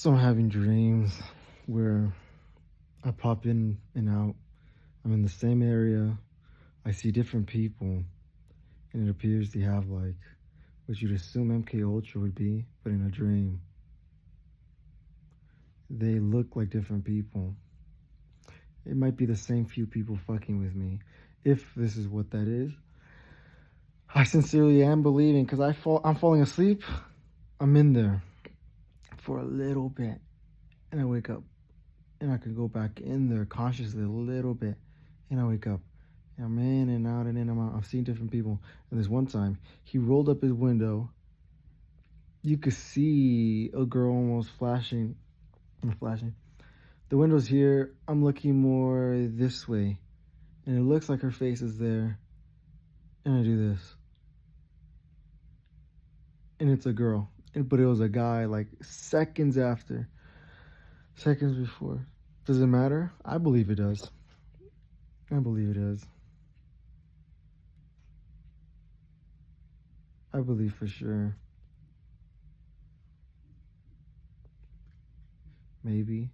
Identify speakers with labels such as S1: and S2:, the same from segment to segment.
S1: So I'm having dreams where I pop in and out. I'm in the same area. I see different people, and it appears they have like what you'd assume MK Ultra would be, but in a dream. They look like different people. It might be the same few people fucking with me, if this is what that is. I sincerely am believing because I'm falling asleep. I'm in there for a little bit, and I wake up. And I can go back in there consciously a little bit, and I wake up. And I'm in and out and in and out. I've seen different people. And this one time, he rolled up his window. You could see a girl almost flashing. I'm flashing. The window's here. I'm looking more this way. And it looks like her face is there. And I do this. And it's a girl. But it was a guy like seconds after. Seconds before. Does it matter? I believe it does. I believe it is. I believe for sure. Maybe.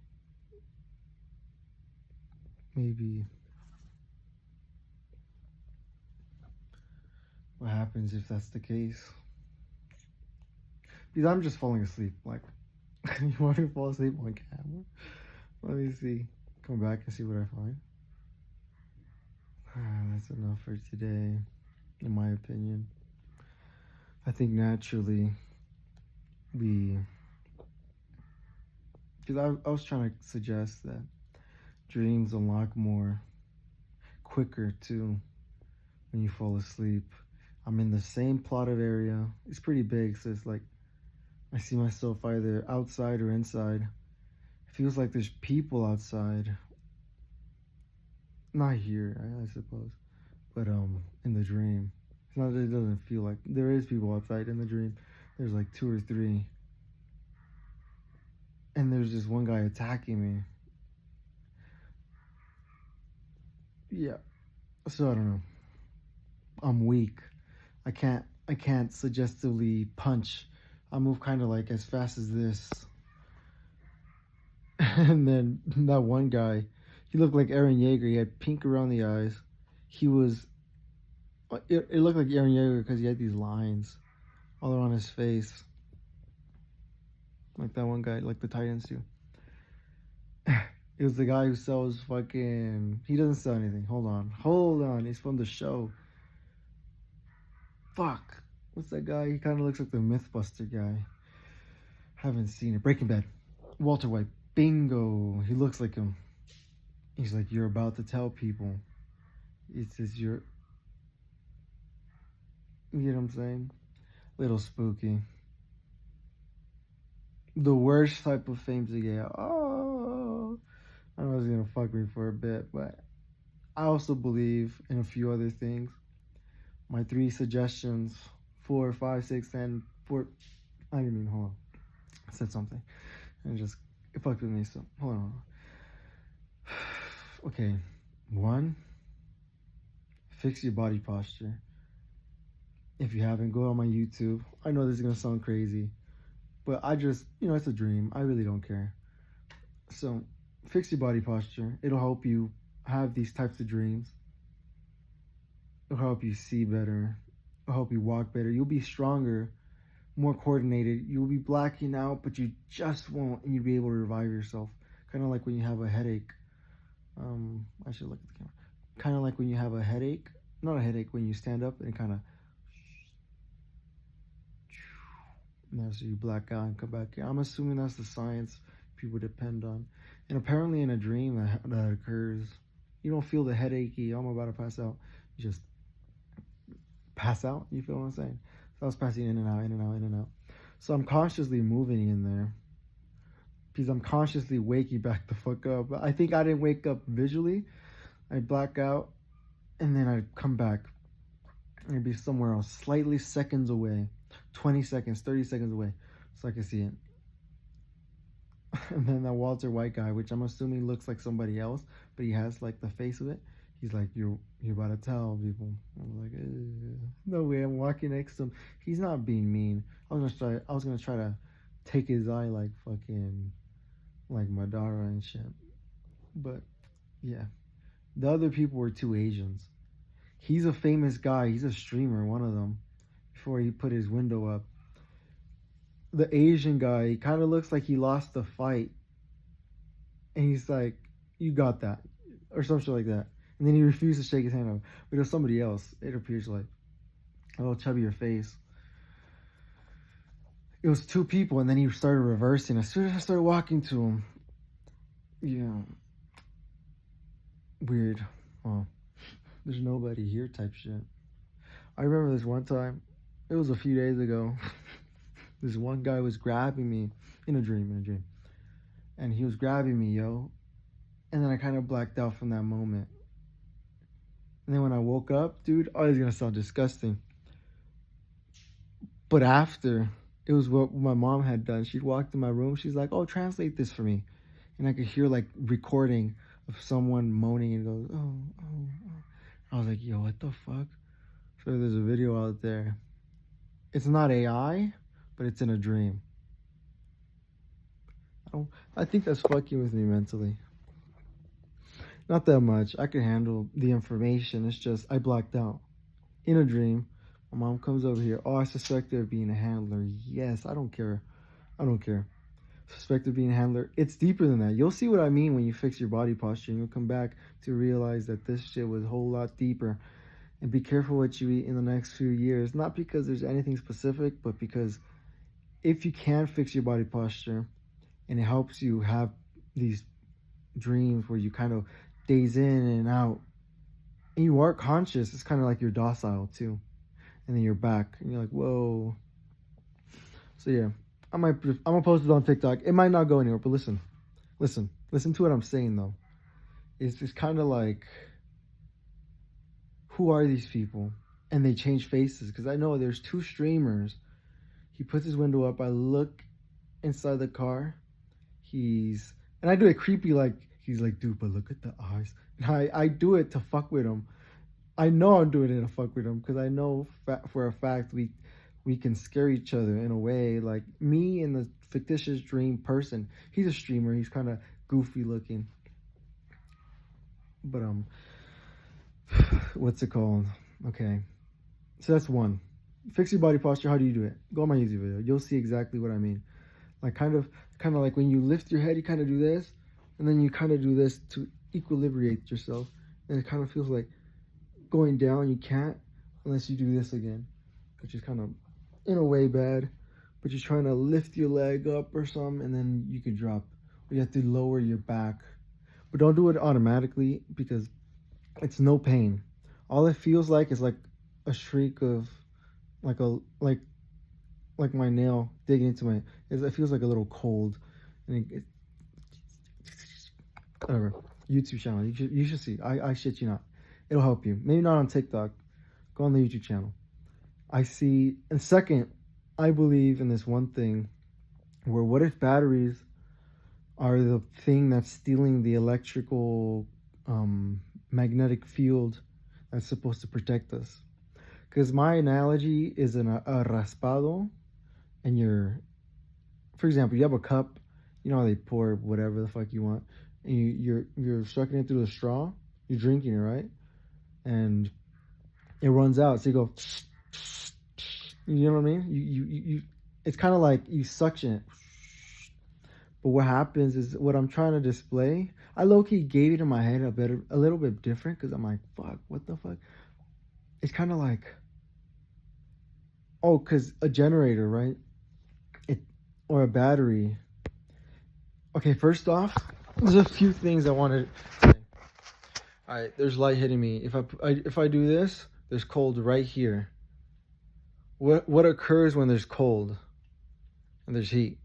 S1: What happens if that's the case? Because I'm just falling asleep. Like, you want me to fall asleep on camera? Let me see. Come back and see what I find. That's enough for today, in my opinion. I think naturally because I was trying to suggest that dreams unlock more quicker too when you fall asleep. I'm in the same plotted area. It's pretty big, so it's like I see myself either outside or inside. It feels like there's people outside. Not here, I suppose, but in the dream. It's not that it doesn't feel like there is people outside in the dream. There's like 2 or 3. And there's just one guy attacking me. Yeah. So I don't know. I'm weak. I can't suggestively punch. I move kind of like as fast as this. And then that one guy, he looked like Aaron Yeager. He had pink around the eyes. It looked like Aaron Yeager because he had these lines all around his face. Like that one guy, like the Titans do. It was the guy who sells fucking... He doesn't sell anything. Hold on. He's from the show. Fuck. What's that guy? He kind of looks like the Mythbuster guy. Haven't seen it. Breaking Bad. Walter White. Bingo. He looks like him. He's like, you're about to tell people. It says you're... You know what I'm saying? Little spooky. The worst type of fame to get. Oh, I know it's gonna fuck me for a bit, but I also believe in a few other things. My 3 suggestions, 4, 5, 6, and 4. I didn't mean, hold on. I said something and it fucked with me. So hold on. Okay, 1, fix your body posture. If you haven't, go on my YouTube. I know this is gonna sound crazy, but I just, it's a dream. I really don't care. So, fix your body posture. It'll help you have these types of dreams. It'll help you see better. It'll help you walk better. You'll be stronger, more coordinated. You'll be blacking out, but you just won't, and you'll be able to revive yourself. Kind of like when you have a headache. I should look at the camera. Kind of like when you have a headache. Not a headache, when you stand up and it kind of... Now, so you black out and come back in. I'm assuming that's the science people depend on. And apparently in a dream that occurs, you don't feel the headachy, I'm about to pass out. You just pass out, you feel what I'm saying? So I was passing in and out, in and out, in and out. So I'm consciously moving in there because I'm consciously waking back the fuck up. I think I didn't wake up visually. I black out and then I come back. I'd be somewhere else, slightly seconds away. 20 seconds, 30 seconds away, so I can see it. And then that Walter White guy, which I'm assuming looks like somebody else, but he has like the face of it. He's like, you're about to tell people. I'm like, no way. I'm walking next to him. He's not being mean. I was gonna try to take his eye like fucking like Madara and shit. But yeah, the other people were two Asians. He's a famous guy. He's a streamer, one of them. Before he put his window up, the Asian guy, he kind of looks like he lost the fight, and he's like, "You got that," or some shit like that. And then he refused to shake his hand off. But it was somebody else. It appears like a little chubbier face. It was two people, and then he started reversing. As soon as I started walking to him, yeah, weird. Oh, there's nobody here type shit. I remember this one time. It was a few days ago. This one guy was grabbing me in a dream. And he was grabbing me, yo. And then I kind of blacked out from that moment. And then when I woke up, dude, oh, it's gonna sound disgusting. But after, it was what my mom had done. She'd walked in my room. She's like, "Oh, translate this for me." And I could hear like recording of someone moaning and goes, "Oh." I was like, "Yo, what the fuck?" So there's a video out there. It's not AI, but it's in a dream. I think that's fucking with me mentally. Not that much. I can handle the information. It's just I blacked out. In a dream, my mom comes over here. Oh, I suspect her of being a handler. Yes, I don't care. Suspect of being a handler. It's deeper than that. You'll see what I mean when you fix your body posture, and you'll come back to realize that this shit was a whole lot deeper. And be careful what you eat in the next few years. Not because there's anything specific, but because if you can fix your body posture and it helps you have these dreams where you kind of daze in and out and you are conscious, it's kind of like you're docile too. And then you're back and you're like, whoa. So yeah, I'm gonna post it on TikTok. It might not go anywhere, but listen to what I'm saying though. It's just kind of like, who are these people? And they change faces, because I know there's two streamers. He puts his window up. I look inside the car. And I do it creepy, like he's like, dude, but look at the eyes. And I do it to fuck with him. I know I'm doing it to fuck with him because I know for a fact we can scare each other in a way. Like me and the fictitious dream person. He's a streamer. He's kind of goofy looking. But what's it called? Okay, so that's one. Fix your body posture. How do you do it? Go on my YouTube video. You'll see exactly what I mean. Like kind of like when you lift your head, you kind of do this, and then you kind of do this to equilibrate yourself, and it kind of feels like going down. You can't unless you do this again, which is kind of in a way bad. But you're trying to lift your leg up or something, and then you can drop. Or you have to lower your back, but don't do it automatically because it's no pain. All it feels like is like a shriek of like my nail digging into my. It feels like a little cold, and whatever. YouTube channel. You should see. I shit you not. It'll help you. Maybe not on TikTok. Go on the YouTube channel. I see. And second, I believe in this one thing, where what if batteries are the thing that's stealing the electrical magnetic field that's supposed to protect us? Because my analogy is a raspado, and for example, you have a cup, you know how they pour whatever the fuck you want, and you're sucking it through the straw, you're drinking it, right? And it runs out, so you go, you know what I mean? You it's kind of like you suction it. But what happens is, what I'm trying to display, I low-key gave it in my head a little bit different, because I'm like, fuck, what the fuck? It's kind of like, because a generator, right? Or a battery. Okay, first off, there's a few things I want to say. All right, there's light hitting me. If I do this, there's cold right here. What occurs when there's cold and there's heat?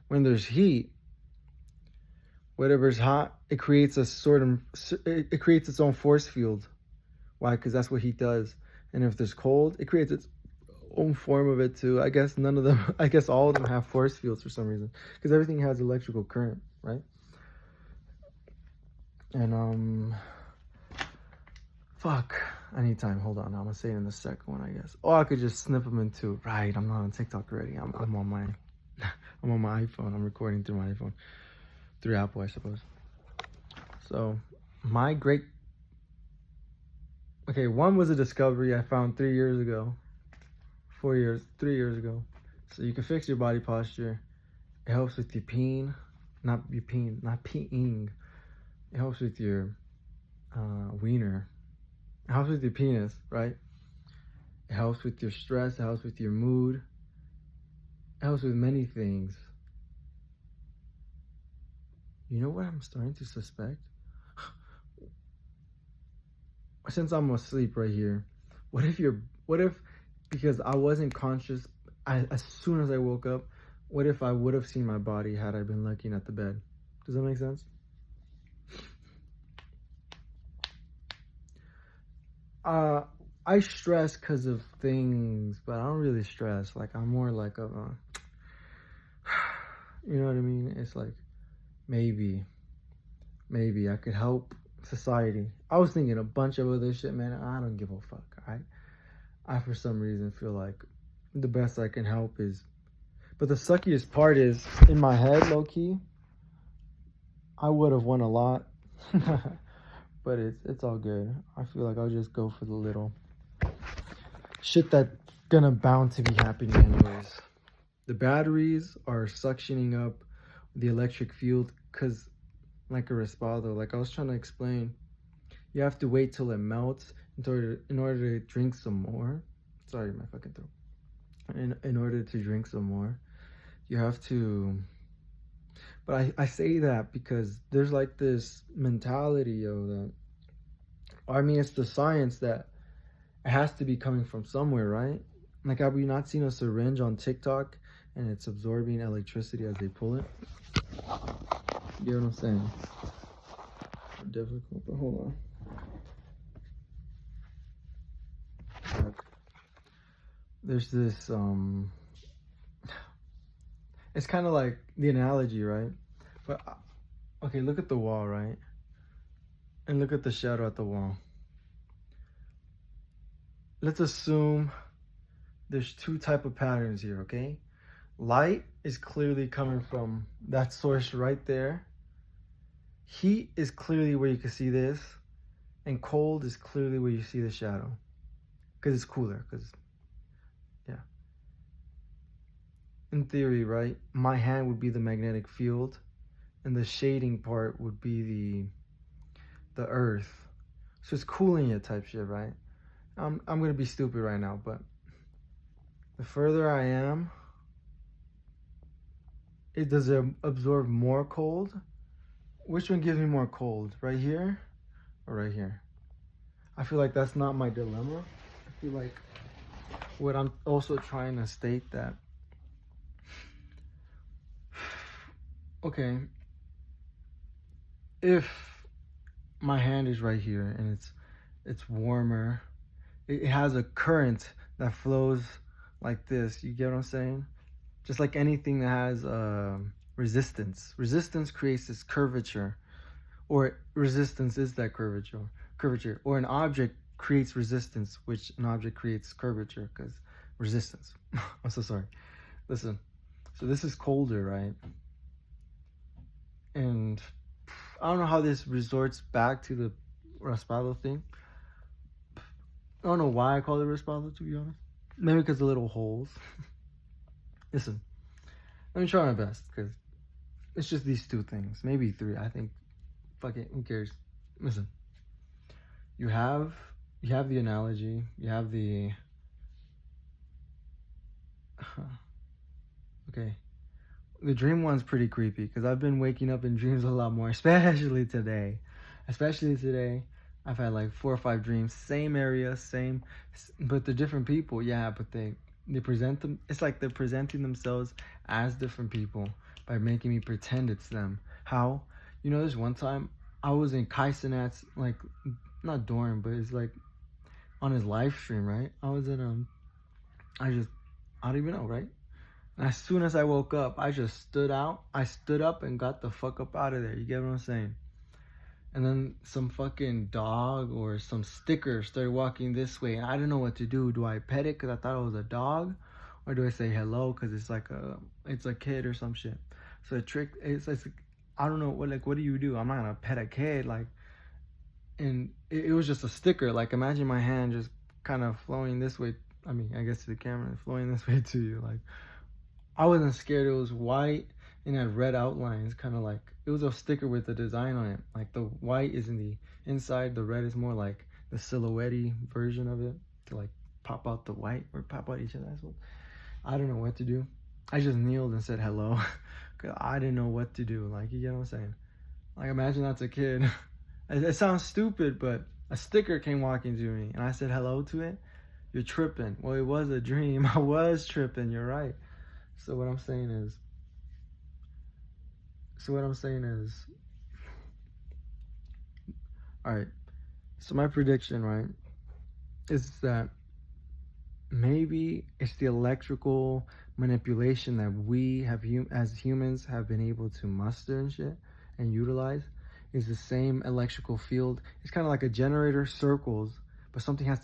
S1: When there's heat, whatever's hot, it creates it creates its own force field. Why? Because that's what heat does. And if there's cold, it creates its own form of it too. I guess all of them have force fields for some reason, because everything has electrical current, right? And fuck, I need time. Hold on, I'm gonna say it in the second one, I guess. Oh, I could just snip them in two. Right, I'm not on TikTok already. I'm on mine. I'm on my iPhone. I'm recording through my iPhone, through Apple, I suppose. So, my great. Okay, one was a discovery I found 3 years ago, 4 years, 3 years ago. So you can fix your body posture. It helps with your peeing, not peeing. It helps with your wiener. It helps with your penis, right? It helps with your stress. It helps with your mood. It helps with many things. You know what I'm starting to suspect? Since I'm asleep right here, what if, because I wasn't conscious, as soon as I woke up, what if I would have seen my body had I been looking at the bed? Does that make sense? I stress because of things, but I don't really stress. Like, I'm more like a, you know what I mean? It's like, maybe I could help society. I was thinking a bunch of other shit, man. I don't give a fuck. I for some reason feel like the best I can help is, but the suckiest part is in my head, low key. I would have won a lot, but it's all good. I feel like I'll just go for the little shit that's gonna bound to be happening anyways. The batteries are suctioning up the electric field because, like a respaldo, like I was trying to explain, you have to wait till it melts in order to drink some more. Sorry, my fucking throat. In order to drink some more, you have to. But I say that because there's like this mentality of that. I mean, it's the science that it has to be coming from somewhere, right? Like, have we not seen a syringe on TikTok and it's absorbing electricity as they pull it? You know what I'm saying? Difficult, but hold on. There's this, it's kind of like the analogy, right? But, okay, look at the wall, right? And look at the shadow at the wall. Let's assume there's two type of patterns here, okay? Light is clearly coming from that source right there. Heat is clearly where you can see this. And cold is clearly where you see the shadow. Because it's cooler, because, yeah. In theory, right, my hand would be the magnetic field. And the shading part would be the earth. So it's cooling it type shit, right? I'm going to be stupid right now, but the further I am, does it absorb more cold? Which one gives me more cold? Right here or right here? I feel like that's not my dilemma. I feel like what I'm also trying to state that, okay, if my hand is right here and it's warmer, it has a current that flows like this. You get what I'm saying? Just like anything that has resistance. Resistance creates this curvature, or resistance is that curvature. Or an object creates resistance, which an object creates curvature because resistance. I'm so sorry. Listen, so this is colder, right? And I don't know how this resorts back to the Raspado thing. I don't know why I call it Raspado, to be honest. Maybe because of little holes. Listen, let me try my best, because it's just these two things. Maybe three, I think. Fuck it, who cares? Listen, you have the analogy, you have the... Okay. The dream one's pretty creepy, because I've been waking up in dreams a lot more, especially today. I've had like 4 or 5 dreams, same area, but they're different people. Yeah, but they present them. It's like they're presenting themselves as different people by making me pretend it's them. How? You know, there's one time I was in Kai Cenat's, like, not dorm, but it's like on his live stream, right? I was in I don't even know, right? And as soon as I woke up, I just stood up and got the fuck up out of there. You get what I'm saying? And then some fucking dog or some sticker started walking this way. And I didn't know what to do. Do I pet it because I thought it was a dog? or do I say hello because it's a kid or some shit? So the trick it's I don't know what do you do? I'm not gonna pet a kid like, and it was just a sticker. Like imagine my hand just kind of flowing this way. I mean, I guess to the camera, flowing this way to you. Like I wasn't scared. It was white and had red outlines, kind of like it was a sticker with a design on it. Like the white is in the inside, the red is more like the silhouette version of it to like pop out the white or pop out each of that. So I don't know what to do. I just kneeled and said hello because I didn't know what to do. Like you get what I'm saying? Like imagine that's a kid. It sounds stupid, but a sticker came walking to me and I said hello to it. You're tripping. Well, it was a dream. I was tripping. You're right. So what I'm saying is, all right. So my prediction, right, is that maybe it's the electrical manipulation that we have as humans have been able to muster and shit and utilize is the same electrical field. It's kind of like a generator circles, but something has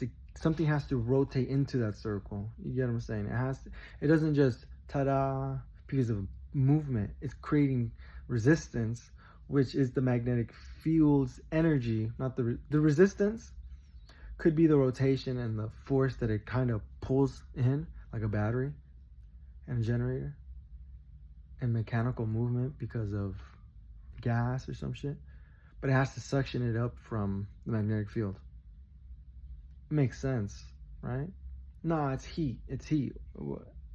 S1: to rotate into that circle. You get what I'm saying? It doesn't just ta-da because of movement. It's creating resistance, which is the magnetic field's energy, not the resistance could be the rotation and the force that it kind of pulls in, like a battery and a generator, and mechanical movement because of gas or some shit. But it has to suction it up from the magnetic field. It makes sense, right? No, it's heat. It's heat.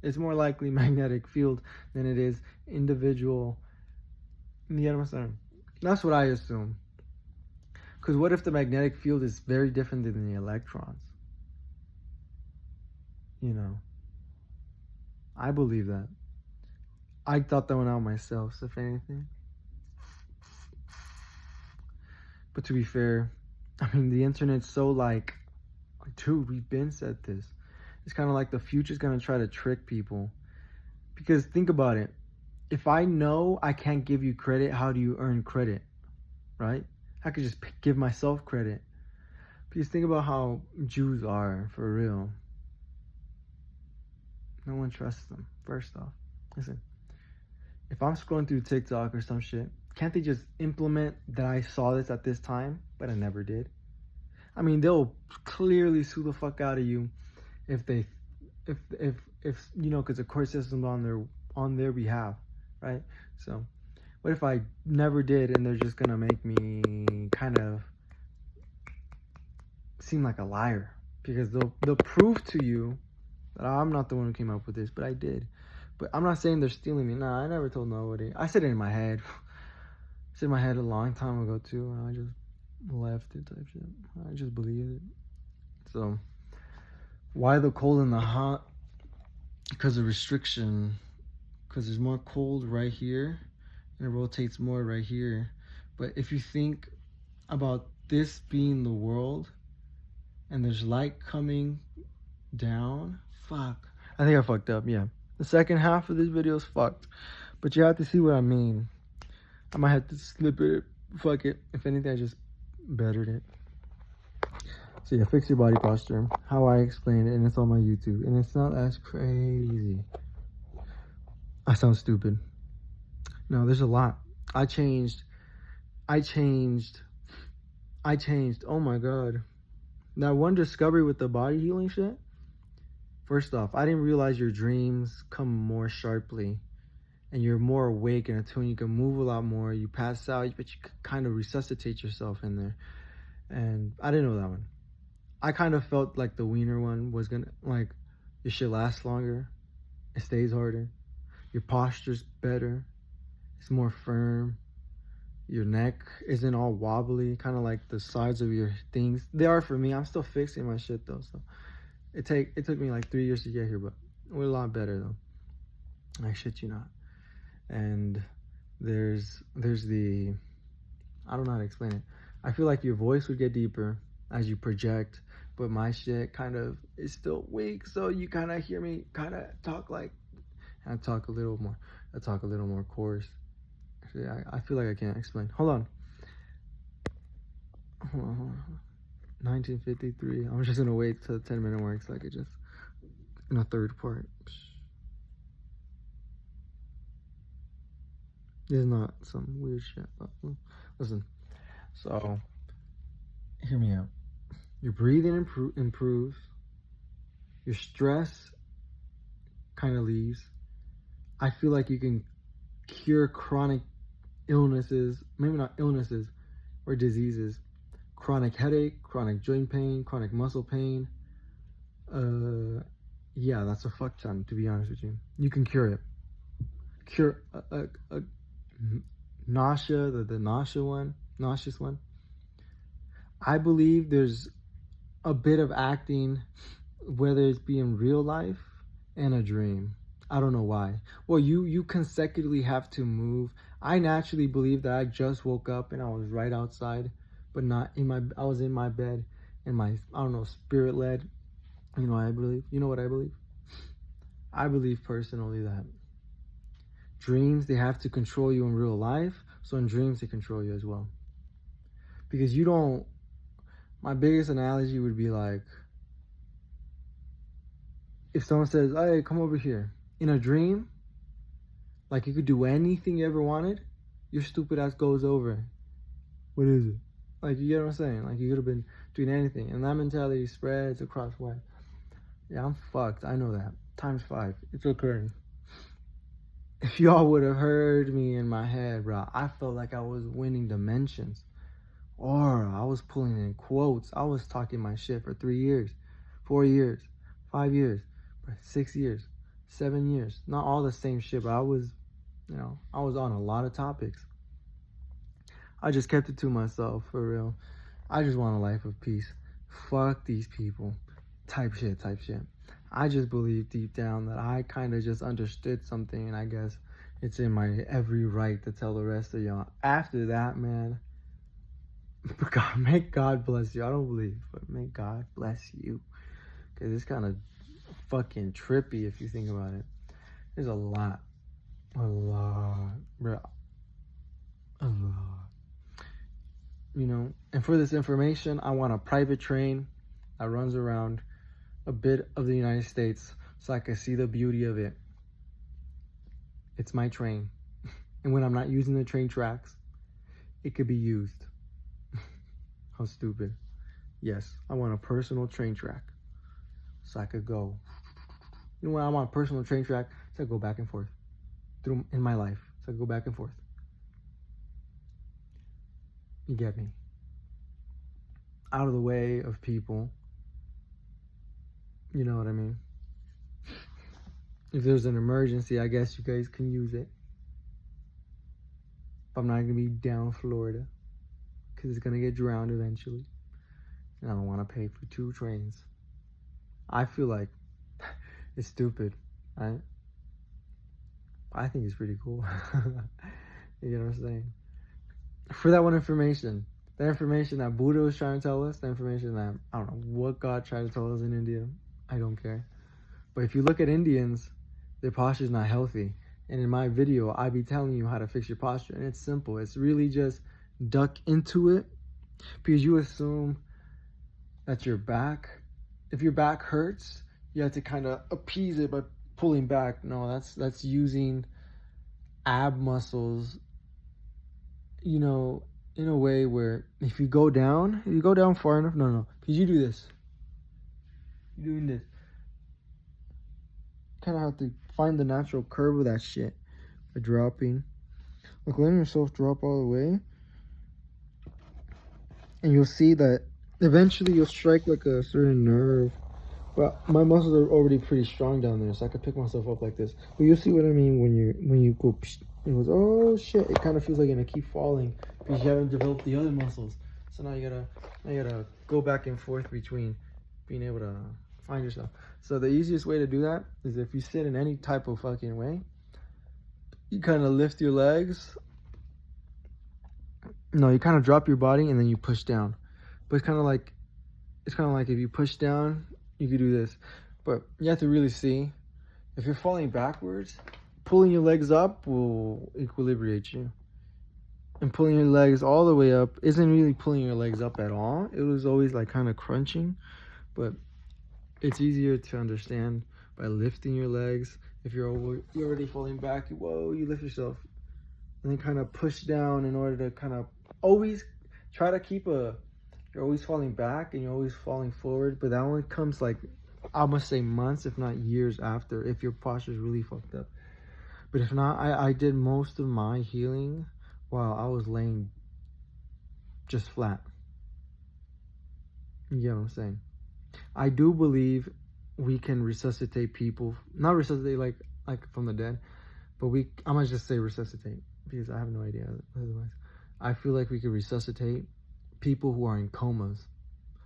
S1: It's more likely magnetic field than it is individual. You know what I'm saying? That's what I assume. Because what if the magnetic field is very different than the electrons? You know, I believe that. I thought that one out myself, so if anything. But to be fair, I mean, the internet's so like, dude, we've been said this. It's kind of like the future's going to try to trick people. Because think about it. If I know I can't give you credit, how do you earn credit? Right? I could just give myself credit. Because think about how Jews are, for real. No one trusts them, first off. Listen, if I'm scrolling through TikTok or some shit, can't they just implement that I saw this at this time, but I never did? I mean, they'll clearly sue the fuck out of you if you know, because the court system's on their behalf, right? So what if I never did and they're just gonna make me kind of seem like a liar because they'll prove to you that I'm not the one who came up with this, but I did. But I'm not saying they're stealing me. Nah, I never told nobody. I said it in my head. It's in my head a long time ago too, and I just left it type shit. I just believed it. So why the cold and the hot? Because of restriction. Because there's more cold right here, and it rotates more right here. But if you think about this being the world, and there's light coming down, fuck. I think I fucked up, yeah. The second half of this video is fucked. But you have to see what I mean. I might have to slip it. Fuck it. If anything, I just bettered it. So yeah, fix your body posture. How I explain it, and it's on my YouTube. And it's not as crazy. I sound stupid. No, there's a lot. I changed. Oh my god. That one discovery with the body healing shit. First off, I didn't realize your dreams come more sharply. And you're more awake and attuned. You can move a lot more. You pass out, but you kind of resuscitate yourself in there. And I didn't know that one. I kind of felt like the wiener one was gonna, like, your shit lasts longer. It stays harder. Your posture's better. It's more firm. Your neck isn't all wobbly, kind of like the sides of your things. They are for me. I'm still fixing my shit though. So it took me like 3 years to get here, but we're a lot better though. I shit you not. And there's the, I don't know how to explain it. I feel like your voice would get deeper as you project, but my shit kind of is still weak, so you kind of hear me kind of talk like, I talk a little more coarse. Actually, I feel like I can't explain. Hold on. 1953. I'm just gonna wait till the 10-minute mark so I could just in a third part. This is not some weird shit, but listen. So, hear me out. Your breathing improves. Your stress kind of leaves. I feel like you can cure chronic illnesses, maybe not illnesses, or diseases. Chronic headache, chronic joint pain, chronic muscle pain. Yeah, that's a fuck ton, to be honest with you. You can cure it. Cure a nausea, the nauseous one. I believe there's a bit of acting, whether it's be in real life and a dream. I don't know why. Well, you consecutively have to move. I naturally believe that I just woke up and I was right outside, but not in my. I was in my bed, and my, I don't know, spirit led. You know what I believe? You know what I believe? I believe personally that dreams, they have to control you in real life, so in dreams they control you as well. Because you don't. My biggest analogy would be like, if someone says, "Hey, come over here," in a dream, like you could do anything you ever wanted, your stupid ass goes over. What is it? Like, you get what I'm saying? Like, you could have been doing anything, and that mentality spreads across web. Yeah, I'm fucked. I know that. Times 5. It's occurring. If y'all would have heard me in my head, bro, I felt like I was winning dimensions. Or I was pulling in quotes. I was talking my shit for 3 years, 4 years, 5 years, 6 years, 7 years. Not all the same shit, but I was on a lot of topics. I just kept it to myself, for real. I just want a life of peace. Fuck these people. Type shit. I just believe deep down that I kind of just understood something, and I guess it's in my every right to tell the rest of y'all. After that, man, God, may God bless you. I don't believe, but may God bless you. Because it's kind of fucking trippy if you think about it. There's a lot, bro. A lot. You know, and for this information, I want a private train that runs around a bit of the United States so I can see the beauty of it. It's my train. And when I'm not using the train tracks, it could be used. How stupid. Yes, I want a personal train track so I could go. You know when I want a personal train track, so I go back and forth through in my life. So I go back and forth. You get me? Out of the way of people. You know what I mean? If there's an emergency, I guess you guys can use it. But I'm not going to be down Florida because it's going to get drowned eventually. And I don't want to pay for 2 trains. I feel like it's stupid, right? But I think it's pretty cool. You know what I'm saying? For that one information, the information that Buddha was trying to tell us, the information that, I don't know what God tried to tell us in India, I don't care. But if you look at Indians, their posture is not healthy. And in my video, I be telling you how to fix your posture. And it's simple. It's really just duck into it. Because you assume that your back, if your back hurts, you have to kind of appease it by pulling back. No, that's using ab muscles, you know, in a way where if you go down far enough, no, because you do this. You're doing this. Kind of have to find the natural curve of that shit by dropping. Like, letting yourself drop all the way, and you'll see that eventually you'll strike like a certain nerve. But my muscles are already pretty strong down there, so I could pick myself up like this. But you'll see what I mean when you go. Psh, it goes, oh shit! It kind of feels like you're gonna keep falling because you haven't developed the other muscles. So now you gotta go back and forth between being able to find yourself. So the easiest way to do that is if you sit in any type of fucking way, you kind of lift your legs. No, you kind of drop your body and then you push down. But it's kind of like if you push down, you could do this. But you have to really see. If you're falling backwards, pulling your legs up will equilibrate you. And pulling your legs all the way up isn't really pulling your legs up at all. It was always like kind of crunching. But it's easier to understand by lifting your legs. If you're already falling back, whoa, you lift yourself. and then kind of push down in order to kind of always try to keep you're always falling back and you're always falling forward, but that only comes like, I must say months, if not years after, if your posture is really fucked up. But if not, I did most of my healing while I was laying just flat. You get what I'm saying? I do believe we can resuscitate people, not resuscitate like from the dead, but I might just say resuscitate because I have no idea otherwise. I feel like we could resuscitate people who are in comas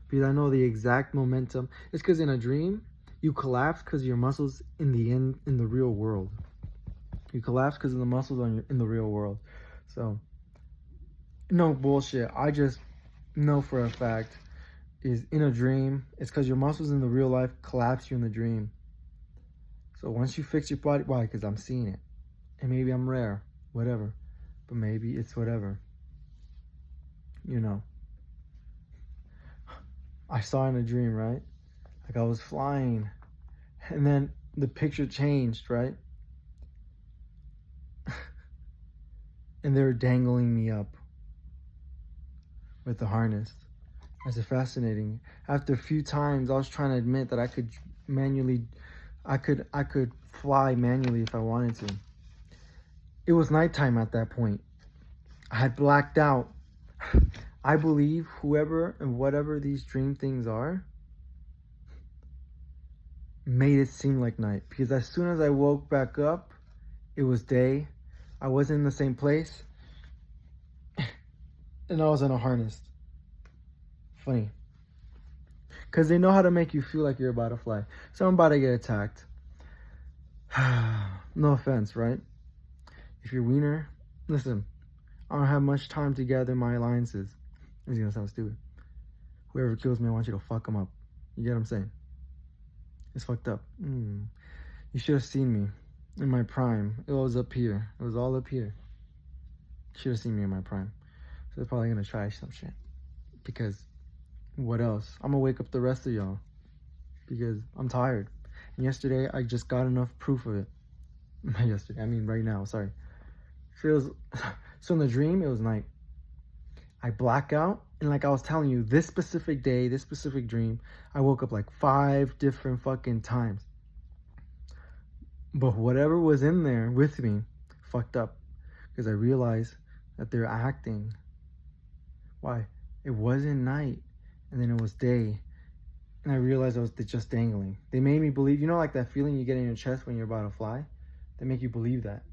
S1: because I know the exact momentum. It's because in a dream you collapse because your muscles in the real world. You collapse because of the muscles in the real world. So no bullshit. I just know for a fact is in a dream, it's because your muscles in the real life collapse you in the dream. So once you fix your body, why? Because I'm seeing it. And maybe I'm rare, whatever. But maybe it's whatever. You know. I saw in a dream, right? Like I was flying. And then the picture changed, right? And they were dangling me up with the harness. That's fascinating. After a few times, I was trying to admit that I could fly manually if I wanted to. It was nighttime at that point. I had blacked out. I believe whoever and whatever these dream things are made it seem like night. Because as soon as I woke back up, it was day. I wasn't in the same place. And I was in a harness. Funny. Because they know how to make you feel like you're about to fly. So I'm about to get attacked. No offense, right? If you're wiener, listen, I don't have much time to gather my alliances. It's gonna sound stupid. Whoever kills me, I want you to fuck them up. You get what I'm saying? It's fucked up. You should have seen me in my prime. It was up here. It was all up here. Should have seen me in my prime. So they're probably gonna try some shit. Because what else? I'm gonna wake up the rest of y'all. Because I'm tired. And yesterday, I just got enough proof of it. Yesterday, I mean right now, sorry. So in the dream, it was night. I black out, and like I was telling you, this specific day, this specific dream, I woke up like 5 different fucking times. But whatever was in there with me fucked up. Because I realized that they're acting. Why? It wasn't night, and then it was day. And I realized I was just dangling. They made me believe, you know, like that feeling you get in your chest when you're about to fly? They make you believe that.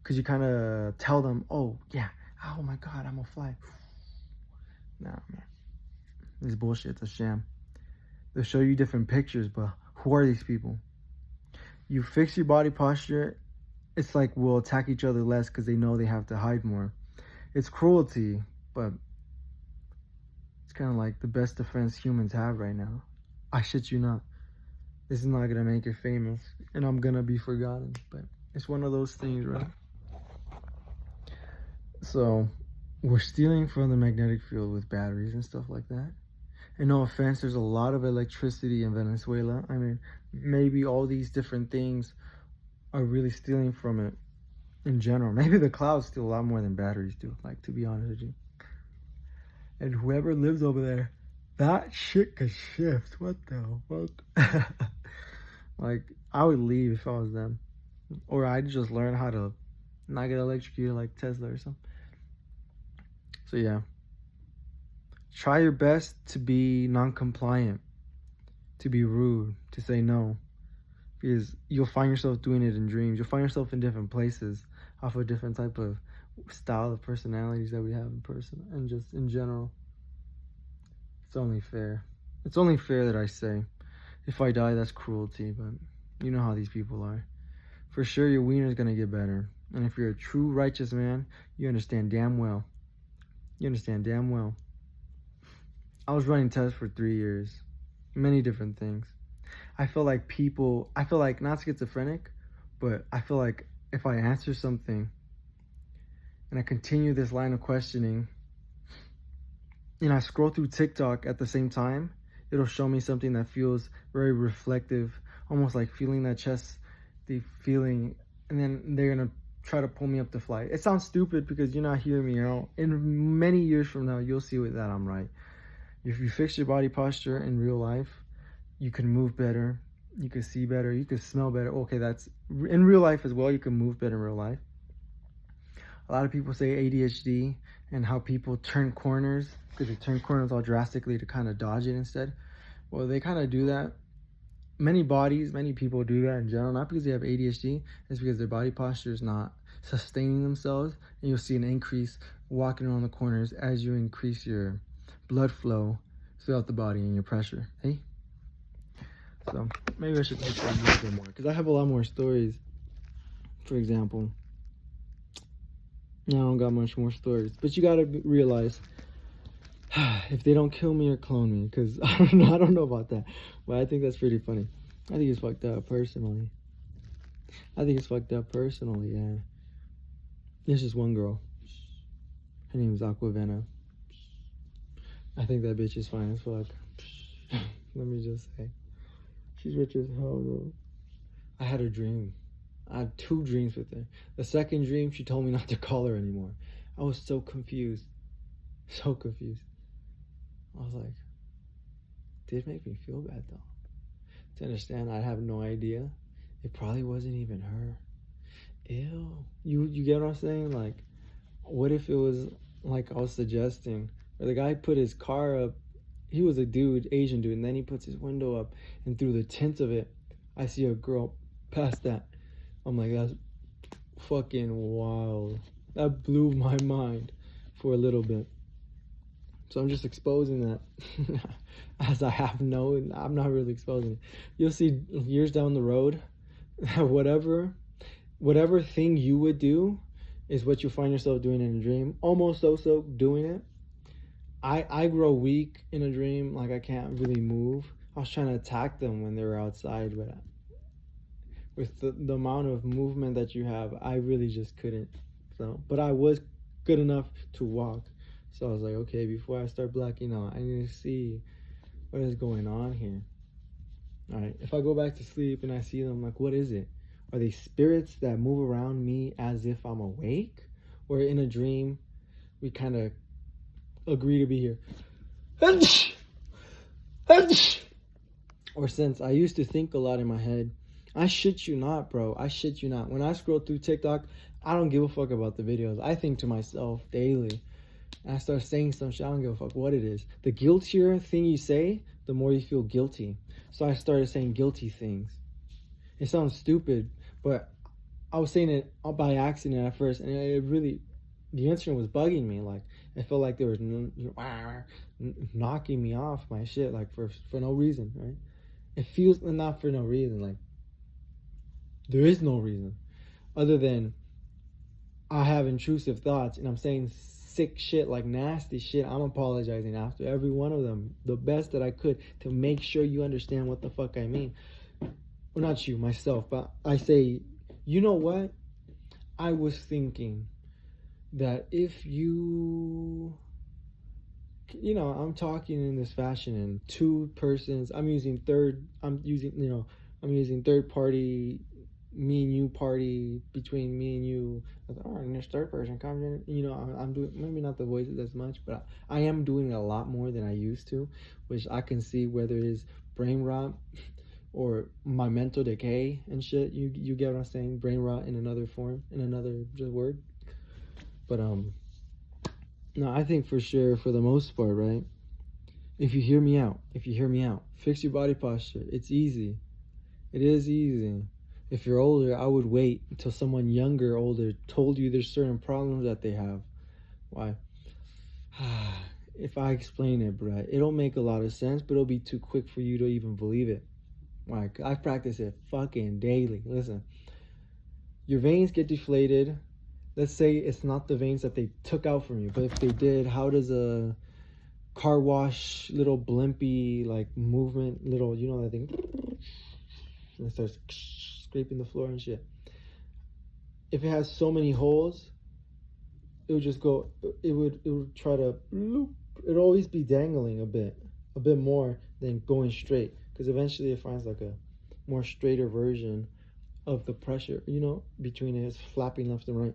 S1: Because you kind of tell them, oh, yeah, oh my God, I'm going to fly. Nah, man. This is bullshit. It's a sham. They'll show you different pictures, but who are these people? You fix your body posture, it's like we'll attack each other less because they know they have to hide more. It's cruelty, but it's kind of like the best defense humans have right now. I shit you not. This is not going to make it famous, and I'm going to be forgotten, but it's one of those things, right? So, we're stealing from the magnetic field with batteries and stuff like that. And no offense, there's a lot of electricity in Venezuela. I mean, maybe all these different things are really stealing from it in general. Maybe the clouds steal a lot more than batteries do, like, to be honest with you. And whoever lives over there, that shit could shift. What the fuck? Like, I would leave if I was them. Or I'd just learn how to not get electrocuted like Tesla or something. So yeah, try your best to be non-compliant, to be rude, to say no, because you'll find yourself doing it in dreams. You'll find yourself in different places off of different type of style of personalities that we have in person and just in general. It's only fair. It's only fair that I say, if I die, that's cruelty, but you know how these people are. For sure, your wiener's gonna get better. And if you're a true righteous man, you understand damn well. You understand damn well. I was running tests for 3 years. Many different things. I feel like not schizophrenic, but I feel like if I answer something and I continue this line of questioning and I scroll through TikTok at the same time, it'll show me something that feels very reflective, almost like feeling that chest, the feeling, and then they're gonna try to pull me up to fly. It sounds stupid because you're not hearing me out. In many years from now, you'll see that I'm right. If you fix your body posture in real life, you can move better, you can see better, you can smell better. Okay, that's in real life as well. You can move better in real life. A lot of people say ADHD and how people turn corners because they turn corners all drastically to kind of dodge it instead. Well, they kind of do that. Many people do that in general, not because they have ADHD, it's because their body posture is not sustaining themselves. And you'll see an increase walking around the corners as you increase your blood flow throughout the body and your pressure. Hey? So maybe I should take that a little bit more because I have a lot more stories. For example, I don't got much more stories, but you gotta realize if they don't kill me or clone me, because I don't know about that, but I think that's pretty funny. I think it's fucked up personally. Yeah. There's just one girl. Her name is Aquavena. I think that bitch is fine as fuck. Let me just say. She's rich as hell, though. I had a dream. I had 2 dreams with her. The second dream, she told me not to call her anymore. I was so confused. So confused. I was like, did make me feel bad, though. To understand, I have no idea. It probably wasn't even her. Ew. You get what I'm saying? Like, what if it was like I was suggesting? Or the guy put his car up. He was a dude, Asian dude, and then he puts his window up, and through the tint of it, I see a girl past that. I'm like, that's fucking wild. That blew my mind for a little bit. So I'm just exposing that. As I have known, I'm not really exposing it. You'll see years down the road that whatever thing you would do is what you find yourself doing in a dream. Almost also doing it. I grow weak in a dream, like I can't really move. I was trying to attack them when they were outside, but with the amount of movement that you have, I really just couldn't. So, but I was good enough to walk. So I was like, okay, before I start blacking out, I need to see what is going on here. All right, if I go back to sleep and I see them, like, what is it? Are they spirits that move around me as if I'm awake? Or in a dream, we kind of agree to be here? Or since I used to think a lot in my head, I shit you not, bro. I shit you not. When I scroll through TikTok, I don't give a fuck about the videos. I think to myself daily. And I start saying some shit. I don't give a fuck what it is. The guiltier thing you say, the more you feel guilty. So I started saying guilty things. It sounds stupid, but I was saying it by accident at first, and it really, the internet was bugging me. Like, it felt like they were knocking me off my shit, like for no reason, right? It feels not for no reason. Like, there is no reason other than I have intrusive thoughts and I'm saying sick shit, like nasty shit. I'm apologizing after every one of them, the best that I could, to make sure you understand what the fuck I mean. Well, not you, myself, but I say, you know what? I was thinking that if you know, I'm talking in this fashion and 2 persons, I'm using third party, me and you party between me and you. And this third person comes in, you know, I'm doing, maybe not the voices as much, but I am doing it a lot more than I used to, which I can see whether it is brain rot or my mental decay and shit. You get what I'm saying? Brain rot in another form, in another word. But no, I think for sure, for the most part, right? If you hear me out, fix your body posture. It's easy. It is easy. If you're older, I would wait until someone younger, older, told you there's certain problems that they have. Why? If I explain it, bro, it'll make a lot of sense, but it'll be too quick for you to even believe it. Why? I practice it fucking daily. Listen, your veins get deflated. Let's say it's not the veins that they took out from you, but if they did, how does a car wash little blimpy like movement, little, you know, that thing, and it starts scraping the floor and shit. If it has so many holes, it would just go, it would try to loop. It'd always be dangling a bit more than going straight, because eventually it finds like a more straighter version of the pressure, between it. It's flapping left and right.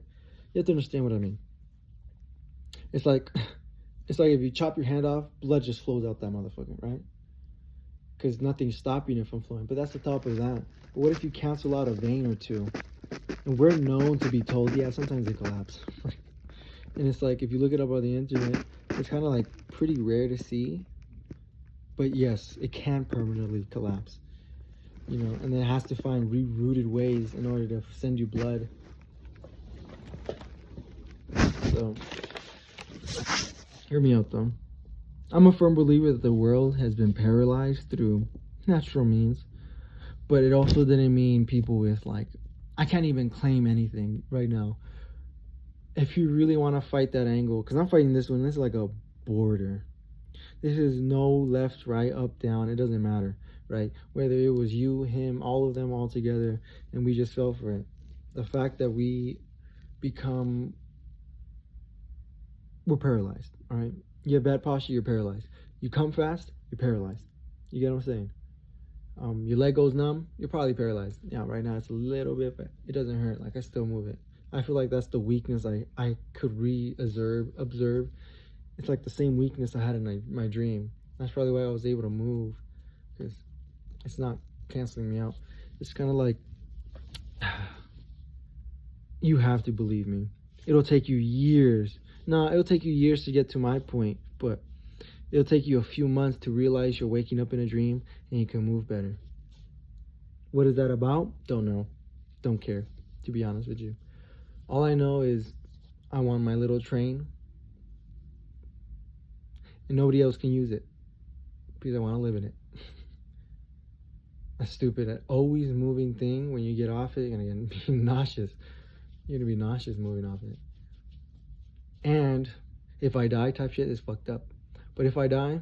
S1: You have to understand what I mean. It's like it's like if you chop your hand off, blood just flows out that motherfucker, right? Because nothing's stopping it from flowing. But that's the top of that. But what if you cancel out a vein or two? And we're known to be told, yeah, sometimes they collapse. And it's like, if you look it up on the internet, it's kind of like pretty rare to see. But yes, it can permanently collapse. And then it has to find rerouted ways in order to send you blood. So, hear me out though. I'm a firm believer that the world has been paralyzed through natural means, but it also didn't mean people with I can't even claim anything right now. If you really want to fight that angle, because I'm fighting this one, this is like a border. This is no left, right, up, down. It doesn't matter, right? Whether it was you, him, all of them all together, and we just fell for it. The fact that we're paralyzed, all right? You have bad posture, you're paralyzed. You come fast, you're paralyzed. You get what I'm saying? Your leg goes numb, you're probably paralyzed. Yeah, right now it's a little bit, but it doesn't hurt. I still move it. I feel like that's the weakness I could observe. It's like the same weakness I had in my dream. That's probably why I was able to move, because it's not canceling me out. It's kind of like, you have to believe me. It'll take you years. No, it'll take you years to get to my point, but it'll take you a few months to realize you're waking up in a dream and you can move better. What is that about? Don't know. Don't care, to be honest with you. All I know is I want my little train, and nobody else can use it because I want to live in it. A stupid, always moving thing. When you get off it, you're going to be nauseous. You're going to be nauseous moving off it. And if I die type shit is fucked up. But if I die,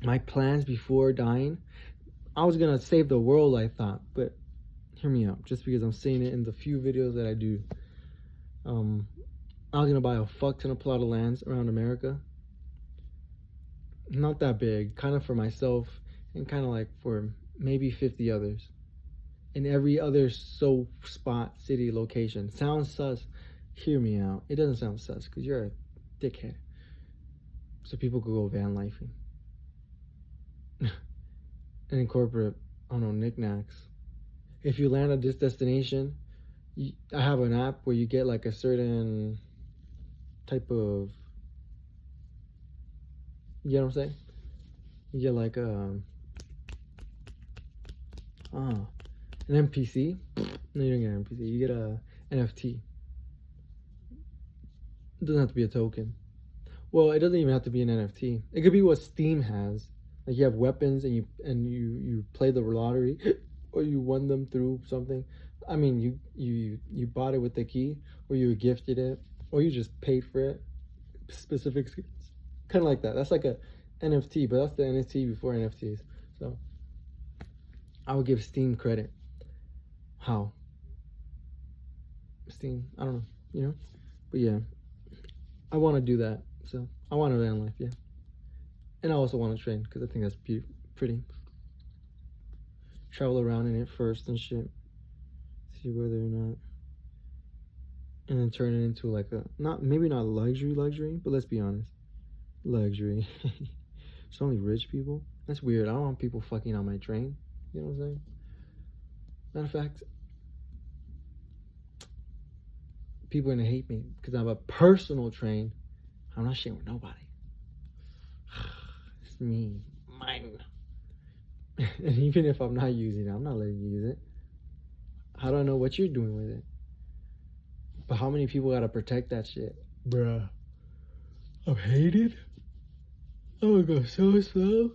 S1: my plans before dying, I was going to save the world, I thought. But hear me out, just because I'm saying it in the few videos that I do. I was going to buy a fuck ton of plot of lands around America. Not that big, kind of for myself, and kind of like for maybe 50 others. In every other spot, city, location. Sounds sus. Hear me out. It doesn't sound sus, because you're a dickhead. So people could go van lifing. And incorporate, I don't know, knickknacks. If you land at this destination, I have an app where you get like a certain type of, you know what I'm saying? You get like an NPC. No, you don't get an NPC. You get a NFT. It doesn't have to be a token. Well, it doesn't even have to be an NFT. It could be what Steam has. Like you have weapons and you play the lottery, or you won them through something. I mean, you bought it with the key, or you gifted it, or you just paid for it. Specific, kind of like that. That's like a NFT, but that's the NFT before NFTs. So I would give Steam credit. How? Steam, I don't know, But yeah, I want to do that. So I want a van life, yeah. And I also want to train, because I think that's pretty. Travel around in it first and shit. See whether or not. And then turn it into like maybe not luxury, but let's be honest. Luxury. It's only rich people. That's weird. I don't want people fucking on my train. You know what I'm saying? Matter of fact, people are gonna hate me because I have a personal train. I'm not sharing with nobody. It's me, mine. And even if I'm not using it, I'm not letting you use it. How do I know what you're doing with it? But how many people gotta protect that shit? Bruh. I'm hated. I'm gonna go so slow.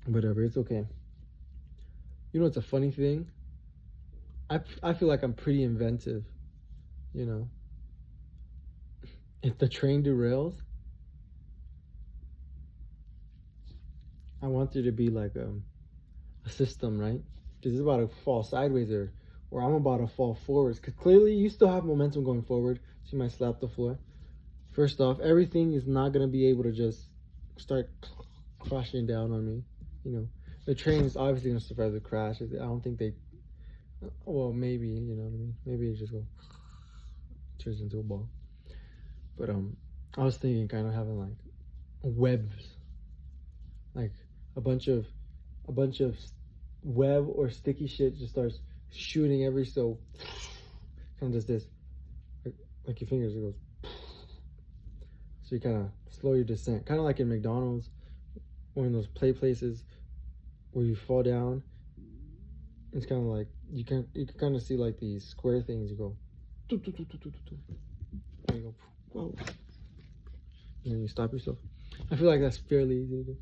S1: Whatever, it's okay. You know what's a funny thing? I feel like I'm pretty inventive, If the train derails, I want there to be like a system, right? Because it's about to fall sideways or I'm about to fall forwards. Because clearly you still have momentum going forward, so you might slap the floor. First off, everything is not going to be able to just start crashing down on me, The train's obviously gonna survive the crash. I don't think they. Well, maybe, you know what I mean. Maybe it just go turns into a ball. But I was thinking kind of having like webs, like a bunch of web or sticky shit just starts shooting every so kind of just this like your fingers, it goes so you kind of slow your descent, kind of like in McDonald's or in those play places where you fall down. It's kind of like you can kind of see like these square things. You go and you go whoa, and then you stop yourself. I feel like that's fairly easy to do.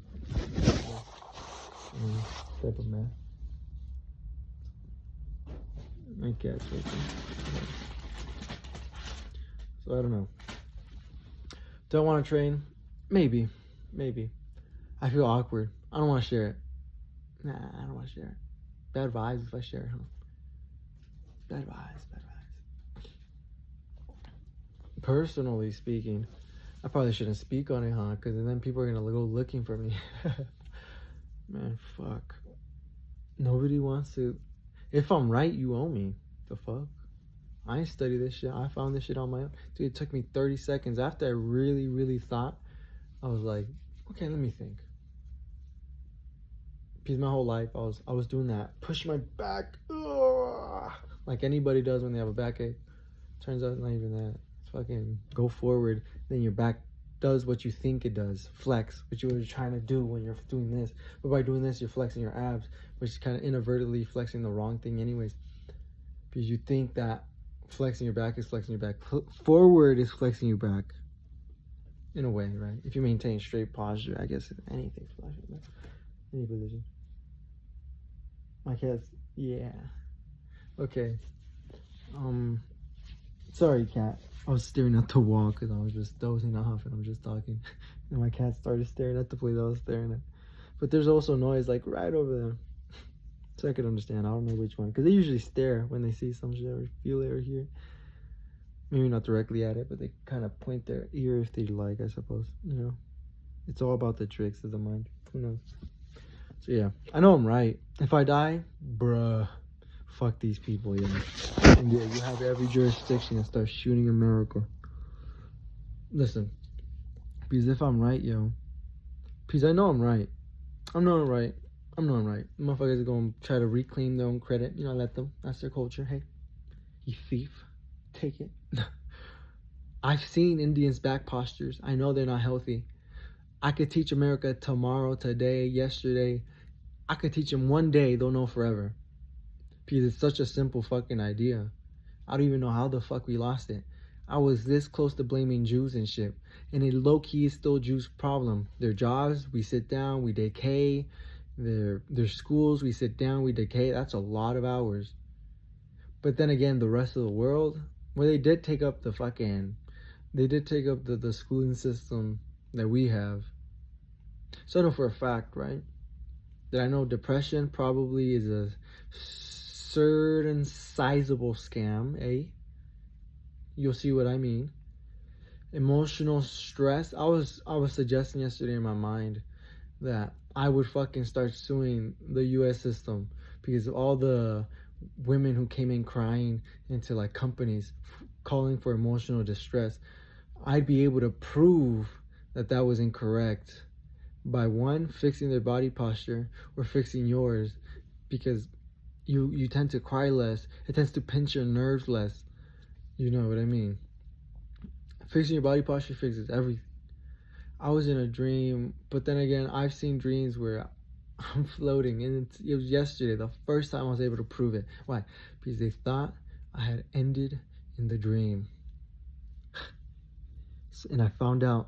S1: Type of math. I guess right there. So I don't know. Do I want to train? Maybe. I feel awkward. I don't want to share it. Nah, I don't want to share it. Bad vibes if I share it, huh? Bad vibes. Personally speaking, I probably shouldn't speak on it, huh? Because then people are going to go looking for me. Man, fuck. Nobody wants to. If I'm right, you owe me. The fuck? I ain't study this shit. I found this shit on my own. Dude, it took me 30 seconds. After I really thought, I was like, okay, let me think. Because my whole life, I was doing that. Push my back. Ugh, like anybody does when they have a backache. Turns out it's not even that. It's fucking go forward. Then your back does what you think it does. Flex, what you were trying to do when you're doing this. But by doing this, you're flexing your abs, which is kind of inadvertently flexing the wrong thing anyways. Because you think that flexing your back is flexing your back. Forward is flexing your back. In a way, right? If you maintain straight posture, I guess anything's flexing your back. Any position. My cat's, yeah. Okay. Sorry, cat. I was staring at the wall because I was just dozing off and I'm just talking. And my cat started staring at the place I was staring at. But there's also noise like right over there. So I could understand. I don't know which one. Because they usually stare when they see some shit or feel it or hear it. Maybe not directly at it, but they kind of point their ear if they like, I suppose. You know? It's all about the tricks of the mind. Who knows? So yeah, I know I'm right. If I die, bruh, fuck these people, yeah. And yeah, you have every jurisdiction to start shooting America. Listen, because if I'm right, yo, because I know I'm right. I'm knowing right. Motherfuckers are going to try to reclaim their own credit. You know, let them. That's their culture. Hey, you thief. Take it. I've seen Indians' back postures. I know they're not healthy. I could teach America tomorrow, today, yesterday. I could teach them one day, they'll know forever. Because it's such a simple fucking idea. I don't even know how the fuck we lost it. I was this close to blaming Jews and shit. And it low-key is still Jews' problem. Their jobs, we sit down, we decay. Their schools, we sit down, we decay. That's a lot of hours. But then again, the rest of the world, where they did take up the schooling system that we have. So I know for a fact, right? That I know depression probably is a certain sizable scam, eh? You'll see what I mean. Emotional stress. I was suggesting yesterday in my mind that I would fucking start suing the US system because of all the women who came in crying into like companies calling for emotional distress. I'd be able to prove that that was incorrect by one, fixing their body posture or fixing yours, because you tend to cry less. It tends to pinch your nerves less. You know what I mean? Fixing your body posture fixes everything. I was in a dream, but then again, I've seen dreams where I'm floating, and it was yesterday, the first time I was able to prove it. Why? Because they thought I had ended in the dream. And I found out,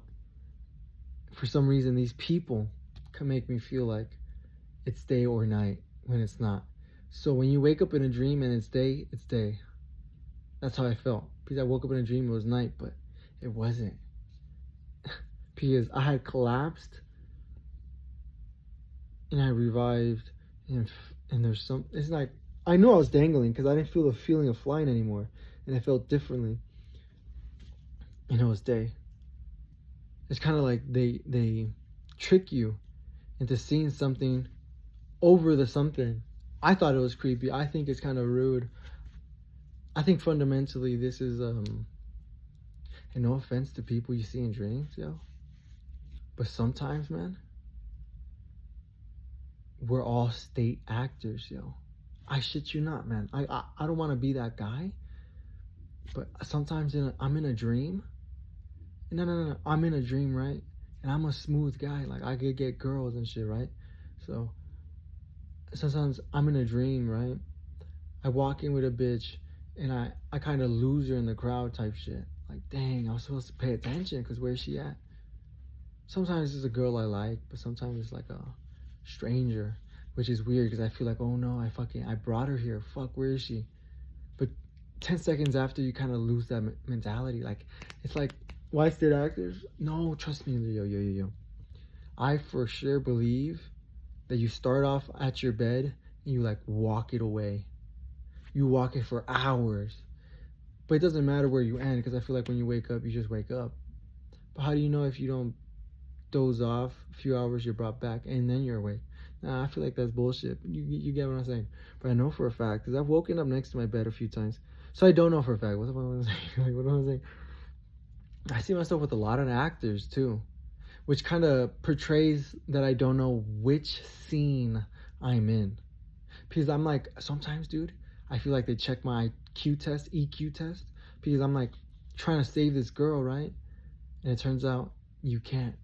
S1: for some reason, these people can make me feel like it's day or night when it's not. So when you wake up in a dream and it's day, it's day. That's how I felt. Because I woke up in a dream, it was night, but it wasn't. Because I had collapsed and I revived, and there's some, it's like, I knew I was dangling because I didn't feel the feeling of flying anymore, and I felt differently, and it was day. It's kind of like they trick you into seeing something over the something. I thought it was creepy. I think it's kind of rude. I think fundamentally this is and no offense to people you see in dreams, yo, but sometimes, man, we're all state actors, yo. I shit you not, man. I don't want to be that guy, but sometimes I'm in a dream. No. I'm in a dream, right? And I'm a smooth guy. Like, I could get girls and shit, right? So sometimes I'm in a dream, right? I walk in with a bitch and I kind of lose her in the crowd type shit. Like, dang, I was supposed to pay attention because where's she at? Sometimes it's a girl I like, but sometimes it's like a stranger, which is weird because I feel like, oh no, I brought her here. Fuck, where is she? But 10 seconds after, you kind of lose that mentality. Like, it's like, why state actors? No, trust me, yo. I for sure believe that you start off at your bed and you like walk it away. You walk it for hours. But it doesn't matter where you end because I feel like when you wake up, you just wake up. But how do you know if you don't doze off a few hours, you're brought back and then you're awake? Nah, I feel like that's bullshit. You get what I'm saying? But I know for a fact because I've woken up next to my bed a few times. So I don't know for a fact. What am I saying? Like, what am I saying? I see myself with a lot of actors too, which kind of portrays that I don't know which scene I'm in. Because I'm like, sometimes, dude, I feel like they check my EQ test, because I'm like trying to save this girl, right? And it turns out you can't.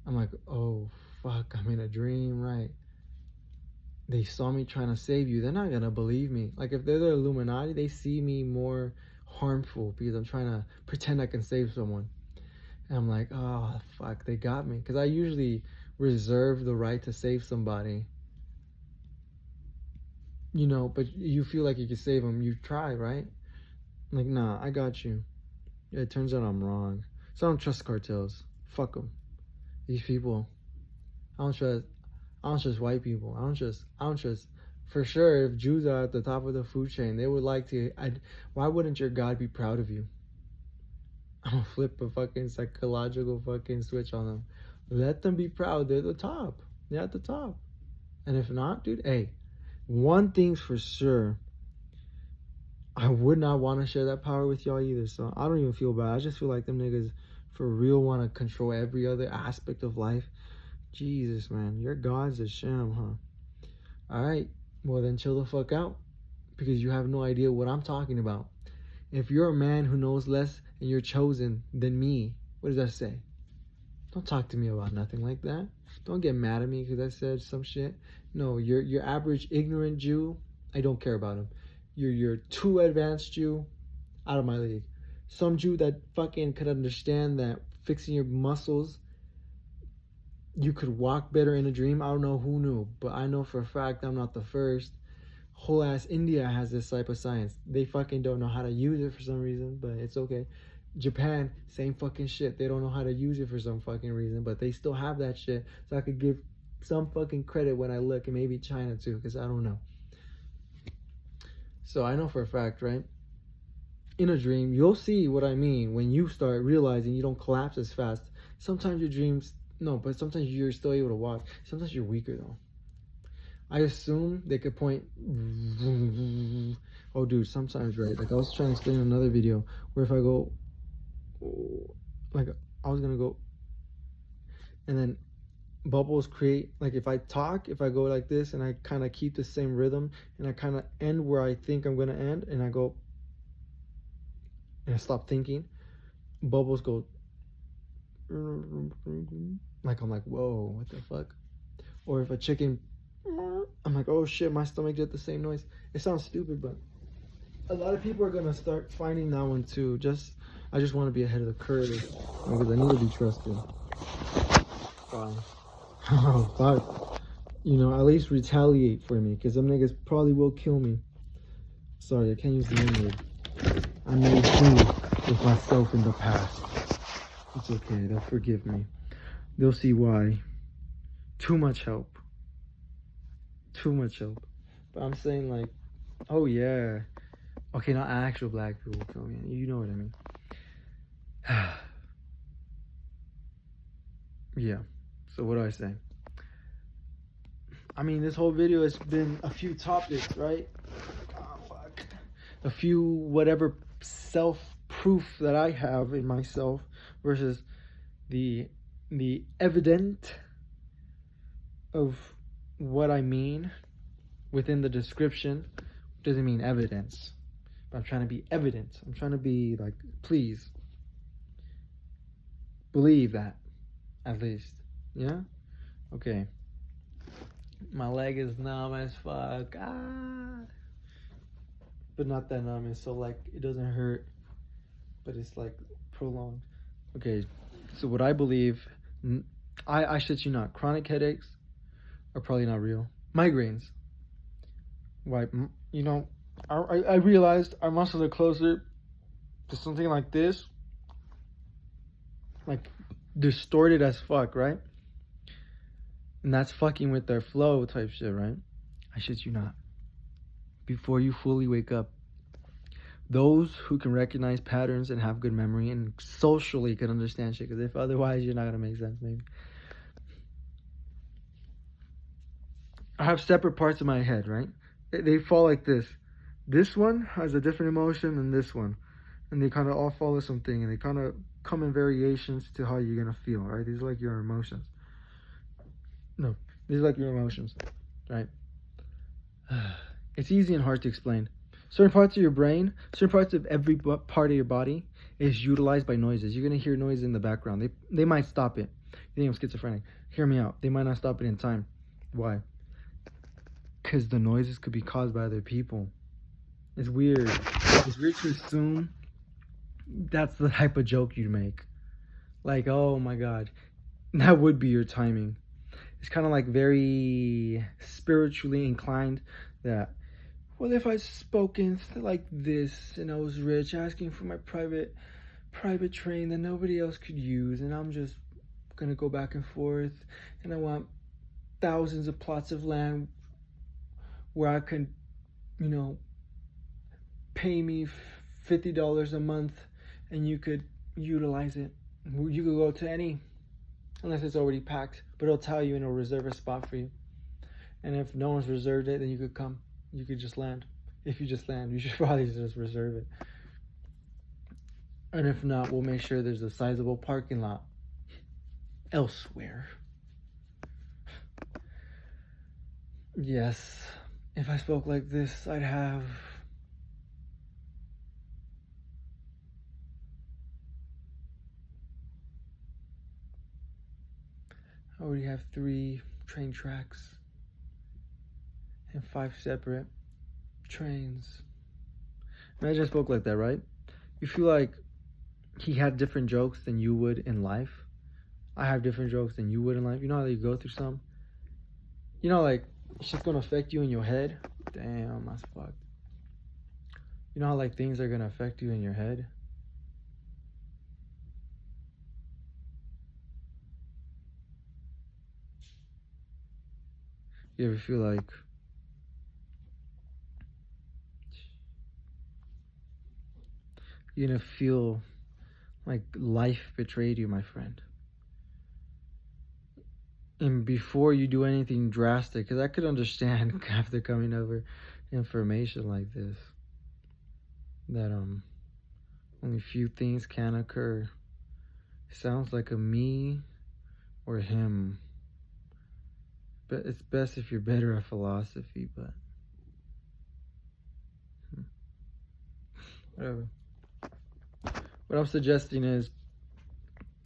S1: I'm like, oh, fuck, I'm in a dream, right? They saw me trying to save you. They're not going to believe me. Like, if they're the Illuminati, they see me more harmful because I'm trying to pretend I can save someone. And I'm like, oh, fuck, they got me. Because I usually reserve the right to save somebody. You know, but you feel like you can save them. You try, right? Like, nah, I got you. Yeah, it turns out I'm wrong. So I don't trust cartels. Fuck them. These people. I don't trust white people. I don't trust. For sure, if Jews are at the top of the food chain, they would like to. Why wouldn't your God be proud of you? I'm gonna flip a fucking psychological fucking switch on them. Let them be proud. They're the top. They're at the top. And if not, dude, hey, one thing's for sure. I would not want to share that power with y'all either. So I don't even feel bad. I just feel like them niggas for real want to control every other aspect of life. Jesus, man. Your God's a sham, huh? Alright. Well, then chill the fuck out. Because you have no idea what I'm talking about. If you're a man who knows less and you're chosen than me, what does that say? Don't talk to me about nothing like that. Don't get mad at me because I said some shit. No, your average ignorant Jew, I don't care about him. You're too advanced Jew, out of my league. Some Jew that fucking could understand that fixing your muscles, you could walk better in a dream. I don't know who knew, but I know for a fact I'm not the first. Whole ass India has this type of science. They fucking don't know how to use it for some reason, but it's okay. Japan, same fucking shit. They don't know how to use it for some fucking reason, but they still have that shit. So I could give some fucking credit when I look, and maybe China too, because I don't know. So I know for a fact, right? In a dream, you'll see what I mean when you start realizing you don't collapse as fast. Sometimes your dreams, no, but sometimes you're still able to walk. Sometimes you're weaker though. I assume they could point. Oh, dude, sometimes, right? Like I was trying to explain in another video where if I go, like I was gonna go, and then bubbles create. Like if I talk, if I go like this, and I kind of keep the same rhythm, and I kind of end where I think I'm gonna end, and I go, and I stop thinking, bubbles go. Like I'm like, whoa, what the fuck? Or if a chicken, I'm like, oh shit, my stomach did the same noise. It sounds stupid, but a lot of people are gonna start finding that one too. I just want to be ahead of the curve because I need to be trusted. Fine. Oh fuck. You know, at least retaliate for me, because them niggas probably will kill me. Sorry, I can't use the N-word. I made do with myself in the past. It's okay, they'll forgive me. They'll see why. Too much help. Too much help. But I'm saying like, oh yeah. Okay, not actual black people kill me. You know what I mean. Yeah. So what do I say? I mean, this whole video has been a few topics, right? Oh, fuck. A few whatever self-proof that I have in myself versus the evident of what I mean within the description. Doesn't mean evidence. But I'm trying to be evident. I'm trying to be like, please believe that, at least. Yeah? Okay. My leg is numb as fuck. But not that numb. It's so like, it doesn't hurt, but it's like prolonged. Okay, so what I believe, I shit you not, chronic headaches are probably not real. Migraines. Why? You know, I realized our muscles are closer to something like this. Like, distorted as fuck, right? And that's fucking with their flow type shit, right? I shit you not. Before you fully wake up, those who can recognize patterns and have good memory and socially can understand shit, because if otherwise you're not gonna make sense, maybe. I have separate parts of my head, right? They fall like this. This one has a different emotion than this one, and they kind of all follow something, and they kind of come in variations to how you're gonna feel, right? These are like your emotions. No, these are like your emotions, right? It's easy and hard to explain. Certain parts of your brain, certain parts of every part of your body is utilized by noises. You're going to hear noise in the background. They might stop it. You think I'm schizophrenic. Hear me out. They might not stop it in time. Why? Because the noises could be caused by other people. It's weird. It's weird to assume that's the type of joke you'd make. Like, oh my God, that would be your timing. It's kind of like very spiritually inclined that, what if I spoken like this and I was rich, asking for my private train that nobody else could use, and I'm just gonna go back and forth, and I want thousands of plots of land where I can, you know, pay me $50 a month and you could utilize it. You could go to any, unless it's already packed, but it'll tell you and it'll reserve a spot for you. And if no one's reserved it, then you could come. You could just land. If you just land, you should probably just reserve it. And if not, we'll make sure there's a sizable parking lot elsewhere. Yes, if I spoke like this, I'd have I already have 3 train tracks and 5 separate trains. Imagine I spoke like that, right? You feel like he had different jokes than you would in life. I have different jokes than you would in life. You know how you go through some? You know, like, it's just gonna affect you in your head? Damn, that's fucked. You know how, like, things are gonna affect you in your head? You ever feel like you're gonna feel like life betrayed you, my friend? And before you do anything drastic, because I could understand after coming over information like this that only few things can occur. It sounds like a me or him, but it's best if you're better at philosophy. But whatever. What I'm suggesting is,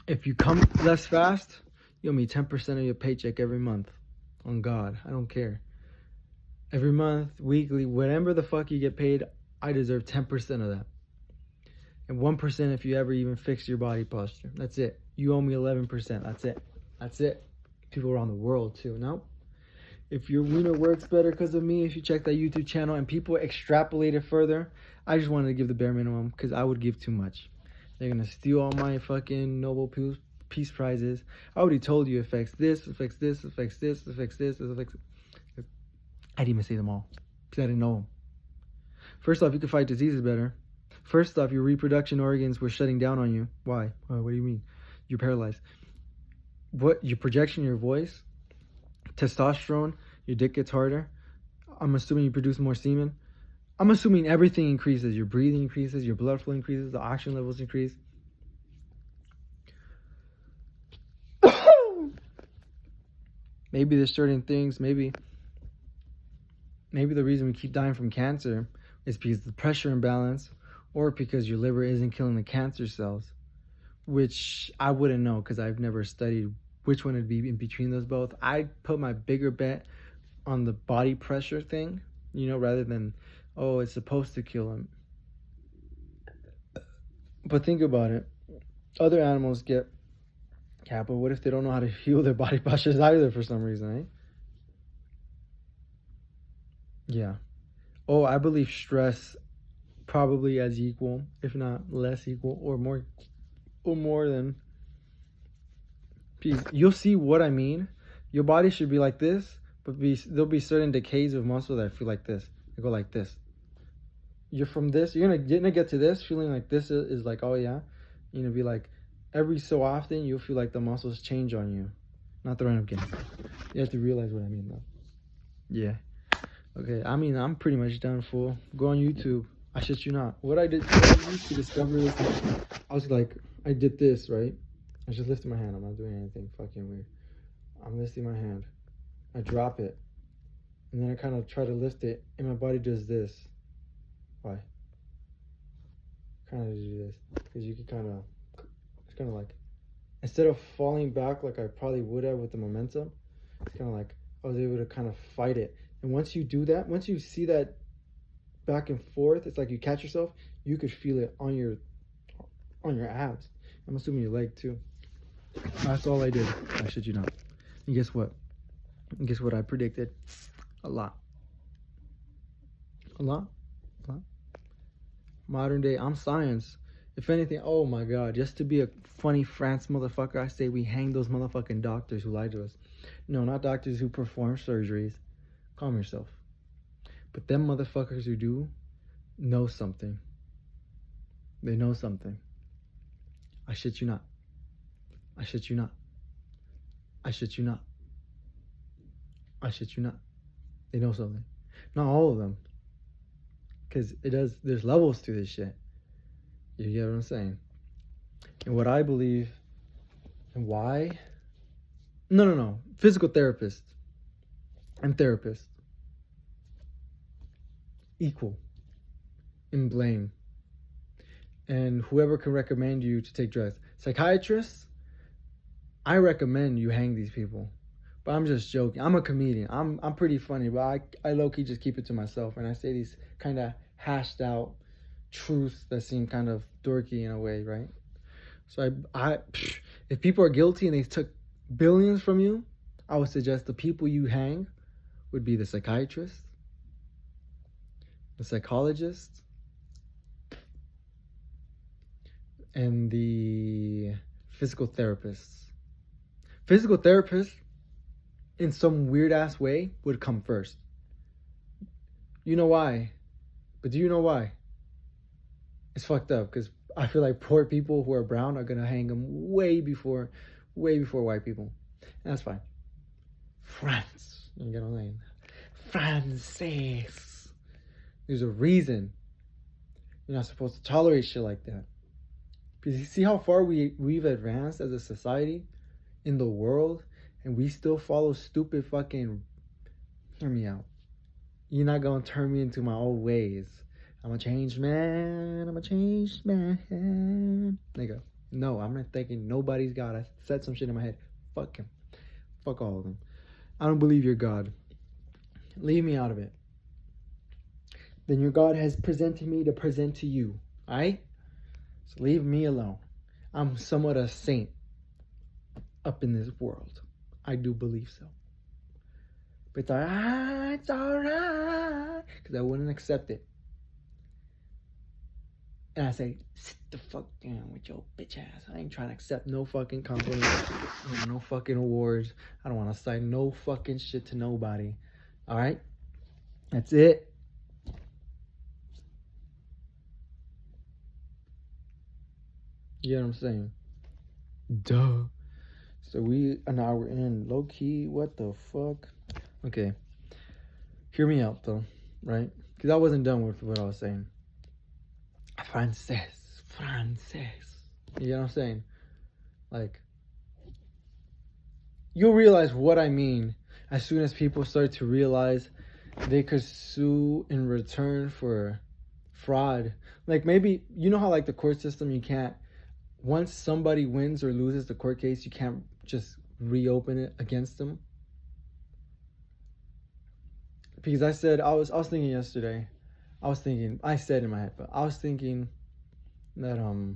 S1: if you come less fast, you owe me 10% of your paycheck every month. On God, I don't care. Every month, weekly, whatever the fuck you get paid, I deserve 10% of that. And 1% if you ever even fix your body posture. That's it. You owe me 11%. That's it. That's it. People around the world too. No? If your wiener works better because of me, if you check that YouTube channel and people extrapolate it further, I just wanted to give the bare minimum because I would give too much. They're going to steal all my fucking Nobel Peace Prizes. I already told you it affects this, affects this, affects this, affects this, affects... I didn't even say them all because I didn't know them. First off, you can fight diseases better. First off, your reproduction organs were shutting down on you. Why? What do you mean? You're paralyzed. What? Your projection, your voice, testosterone, Your dick gets harder. I'm assuming you produce more semen. I'm assuming everything increases. Your breathing increases. Your blood flow increases. The oxygen levels increase. Maybe there's certain things. Maybe the reason we keep dying from cancer is because of the pressure imbalance, or because your liver isn't killing the cancer cells, which I wouldn't know because I've never studied which one would be in between those both. I'd put my bigger bet on the body pressure thing, rather than, oh, it's supposed to kill them. But think about it. Other animals get but what if they don't know how to heal their body pressures either for some reason, eh? Yeah. Oh, I believe stress probably as equal, if not less equal, or more than peace. You'll see what I mean. Your body should be like this, but there'll be certain decays of muscle that feel like this. They go like this. You're gonna get to this feeling like this is like, oh yeah. Be like, every so often you'll feel like the muscles change on you. Not the random game. You have to realize what I mean though. Yeah. Okay, I'm pretty much done, fool. Go on YouTube. I shit you not. What I used to discover this, I did this, right? I just lifted my hand. I'm not doing anything fucking weird. I'm lifting my hand. I drop it. And then I kind of try to lift it, and my body does this. Why? Kind of do this. Because you can it's kind of like, instead of falling back like I probably would have with the momentum, it's kind of like I was able to kind of fight it. And once you do that, once you see that back and forth, it's like you catch yourself, you could feel it on your abs. I'm assuming your leg too. That's all I did. I shit you not. And guess what? I predicted? A lot. Modern day, I'm science. If anything, oh my god, just to be a funny France motherfucker, I say we hang those motherfucking doctors who lied to us. No, not doctors who perform surgeries. Calm yourself. But them motherfuckers who do know something. They know something. I shit you not. I shit you not. I shit you not. I shit you not. They know something. Not all of them. Because there's levels to this shit. You get what I'm saying? And what I believe, and why? No. Physical therapist and therapist. Equal in blame. And whoever can recommend you to take drugs. Psychiatrists, I recommend you hang these people. But I'm just joking. I'm a comedian. I'm pretty funny, but I low-key just keep it to myself. And I say these kind of hashed out truths that seem kind of dorky in a way, right? So if people are guilty and they took billions from you, I would suggest the people you hang would be the psychiatrist, the psychologist, and the physical therapists. Physical therapists, in some weird ass way, would come first. You know why? But do you know why? It's fucked up because I feel like poor people who are brown are gonna hang them way before white people. And that's fine. France. You get what I'm saying? Francis. There's a reason you're not supposed to tolerate shit like that. Because you see how far we've advanced as a society in the world, and we still follow stupid fucking... Hear me out. You're not gonna turn me into my old ways. I'm a changed man. Nigga. No, I'm not thinking nobody's God. I said some shit in my head. Fuck him. Fuck all of them. I don't believe you're God. Leave me out of it. Then your God has presented me to present to you. Alright? So leave me alone. I'm somewhat a saint up in this world. I do believe so. But it's alright. Because I wouldn't accept it. And I say, sit the fuck down with your bitch ass. I ain't trying to accept no fucking compliments, no fucking awards. I don't want to sign no fucking shit to nobody. Alright? That's it. You know what I'm saying? Duh. So an hour in. Low key, what the fuck? Okay. Hear me out, though, right? Because I wasn't done with what I was saying. Frances. You know what I'm saying? Like, you'll realize what I mean as soon as people start to realize they could sue in return for fraud. Like, maybe, you know how, like, the court system, you can't, once somebody wins or loses the court case, you can't just reopen it against them. Because I was thinking yesterday, I said in my head, but I was thinking that,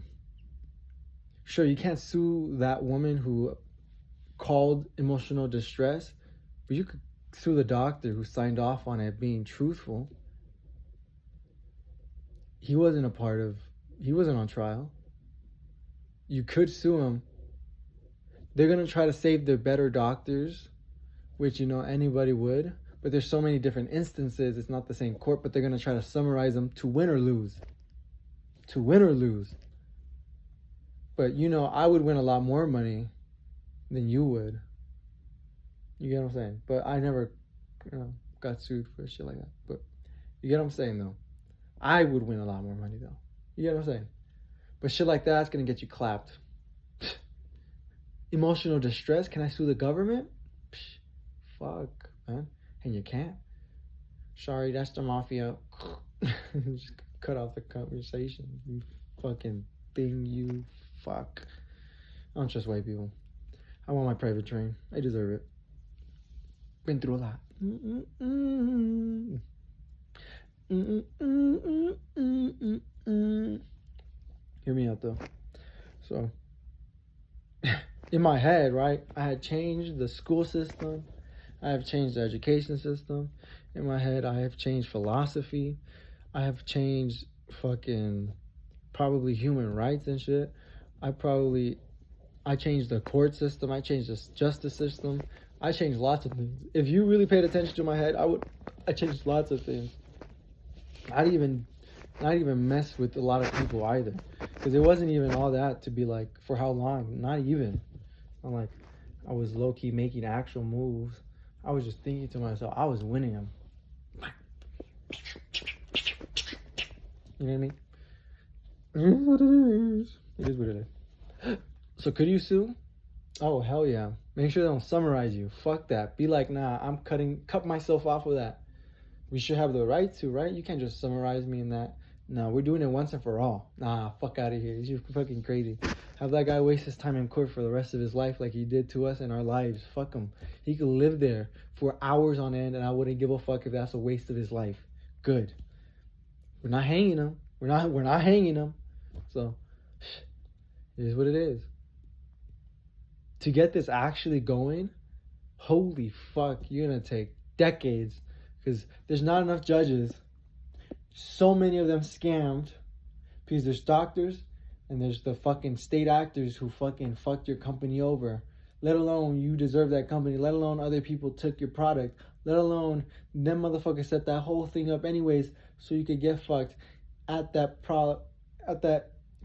S1: sure, you can't sue that woman who called emotional distress, but you could sue the doctor who signed off on it being truthful. He wasn't on trial. You could sue him. They're going to try to save their better doctors, which, you know, anybody would. But there's so many different instances. It's not the same court, but they're going to try to summarize them to win or lose. But, you know, I would win a lot more money than you would. You get what I'm saying? But I never, got sued for shit like that. But you get what I'm saying, though? I would win a lot more money, though. You get what I'm saying? But shit like that's going to get you clapped. Emotional distress? Can I sue the government? Fuck, man. And you can't. Sorry, that's the mafia. Just cut off the conversation. You fucking thing, you fuck. I don't trust white people. I want my private train. I deserve it. Been through a lot. Hear me out, though. So, in my head, right, I had changed the school system. I have changed the education system. In my head, I have changed philosophy. I have changed fucking probably human rights and shit. I changed the court system. I changed the justice system. I changed lots of things. If you really paid attention to my head, I changed lots of things. Not even mess with a lot of people either. Because it wasn't even all that to be like, for how long? Not even. I'm like, I was low-key making actual moves. I was just thinking to myself, I was winning them. You know what I mean? It is what it is. It is what it is. So could you sue? Oh, hell yeah. Make sure they don't summarize you. Fuck that. Be like, nah, I'm cut myself off of that. We should have the right to, right? You can't just summarize me in that. No, we're doing it once and for all. Nah, fuck out of here. You're fucking crazy. Have that guy waste his time in court for the rest of his life like he did to us in our lives. Fuck him. He could live there for hours on end and I wouldn't give a fuck if that's a waste of his life. Good. We're not hanging him. We're not hanging him. So, it is what it is. To get this actually going, holy fuck, you're gonna take decades because there's not enough judges. So many of them scammed because there's doctors and there's the fucking state actors who fucking fucked your company over. Let alone you deserve that company. Let alone other people took your product. Let alone them motherfuckers set that whole thing up anyways so you could get fucked at that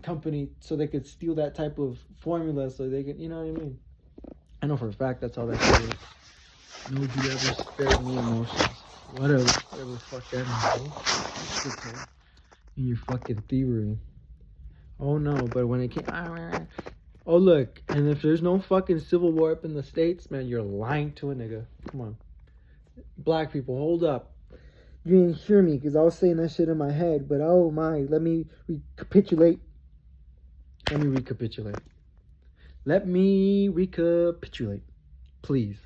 S1: company so they could steal that type of formula so they could, you know what I mean? I know for a fact that's all that shit is. Nobody ever spared me emotions. Whatever the fuck that means. In your fucking thievery. Oh no, but when it came... Oh look, and if there's no fucking civil war up in the States, man, you're lying to a nigga. Come on. Black people, hold up. You didn't hear me because I was saying that shit in my head, but oh my, let me recapitulate. Please.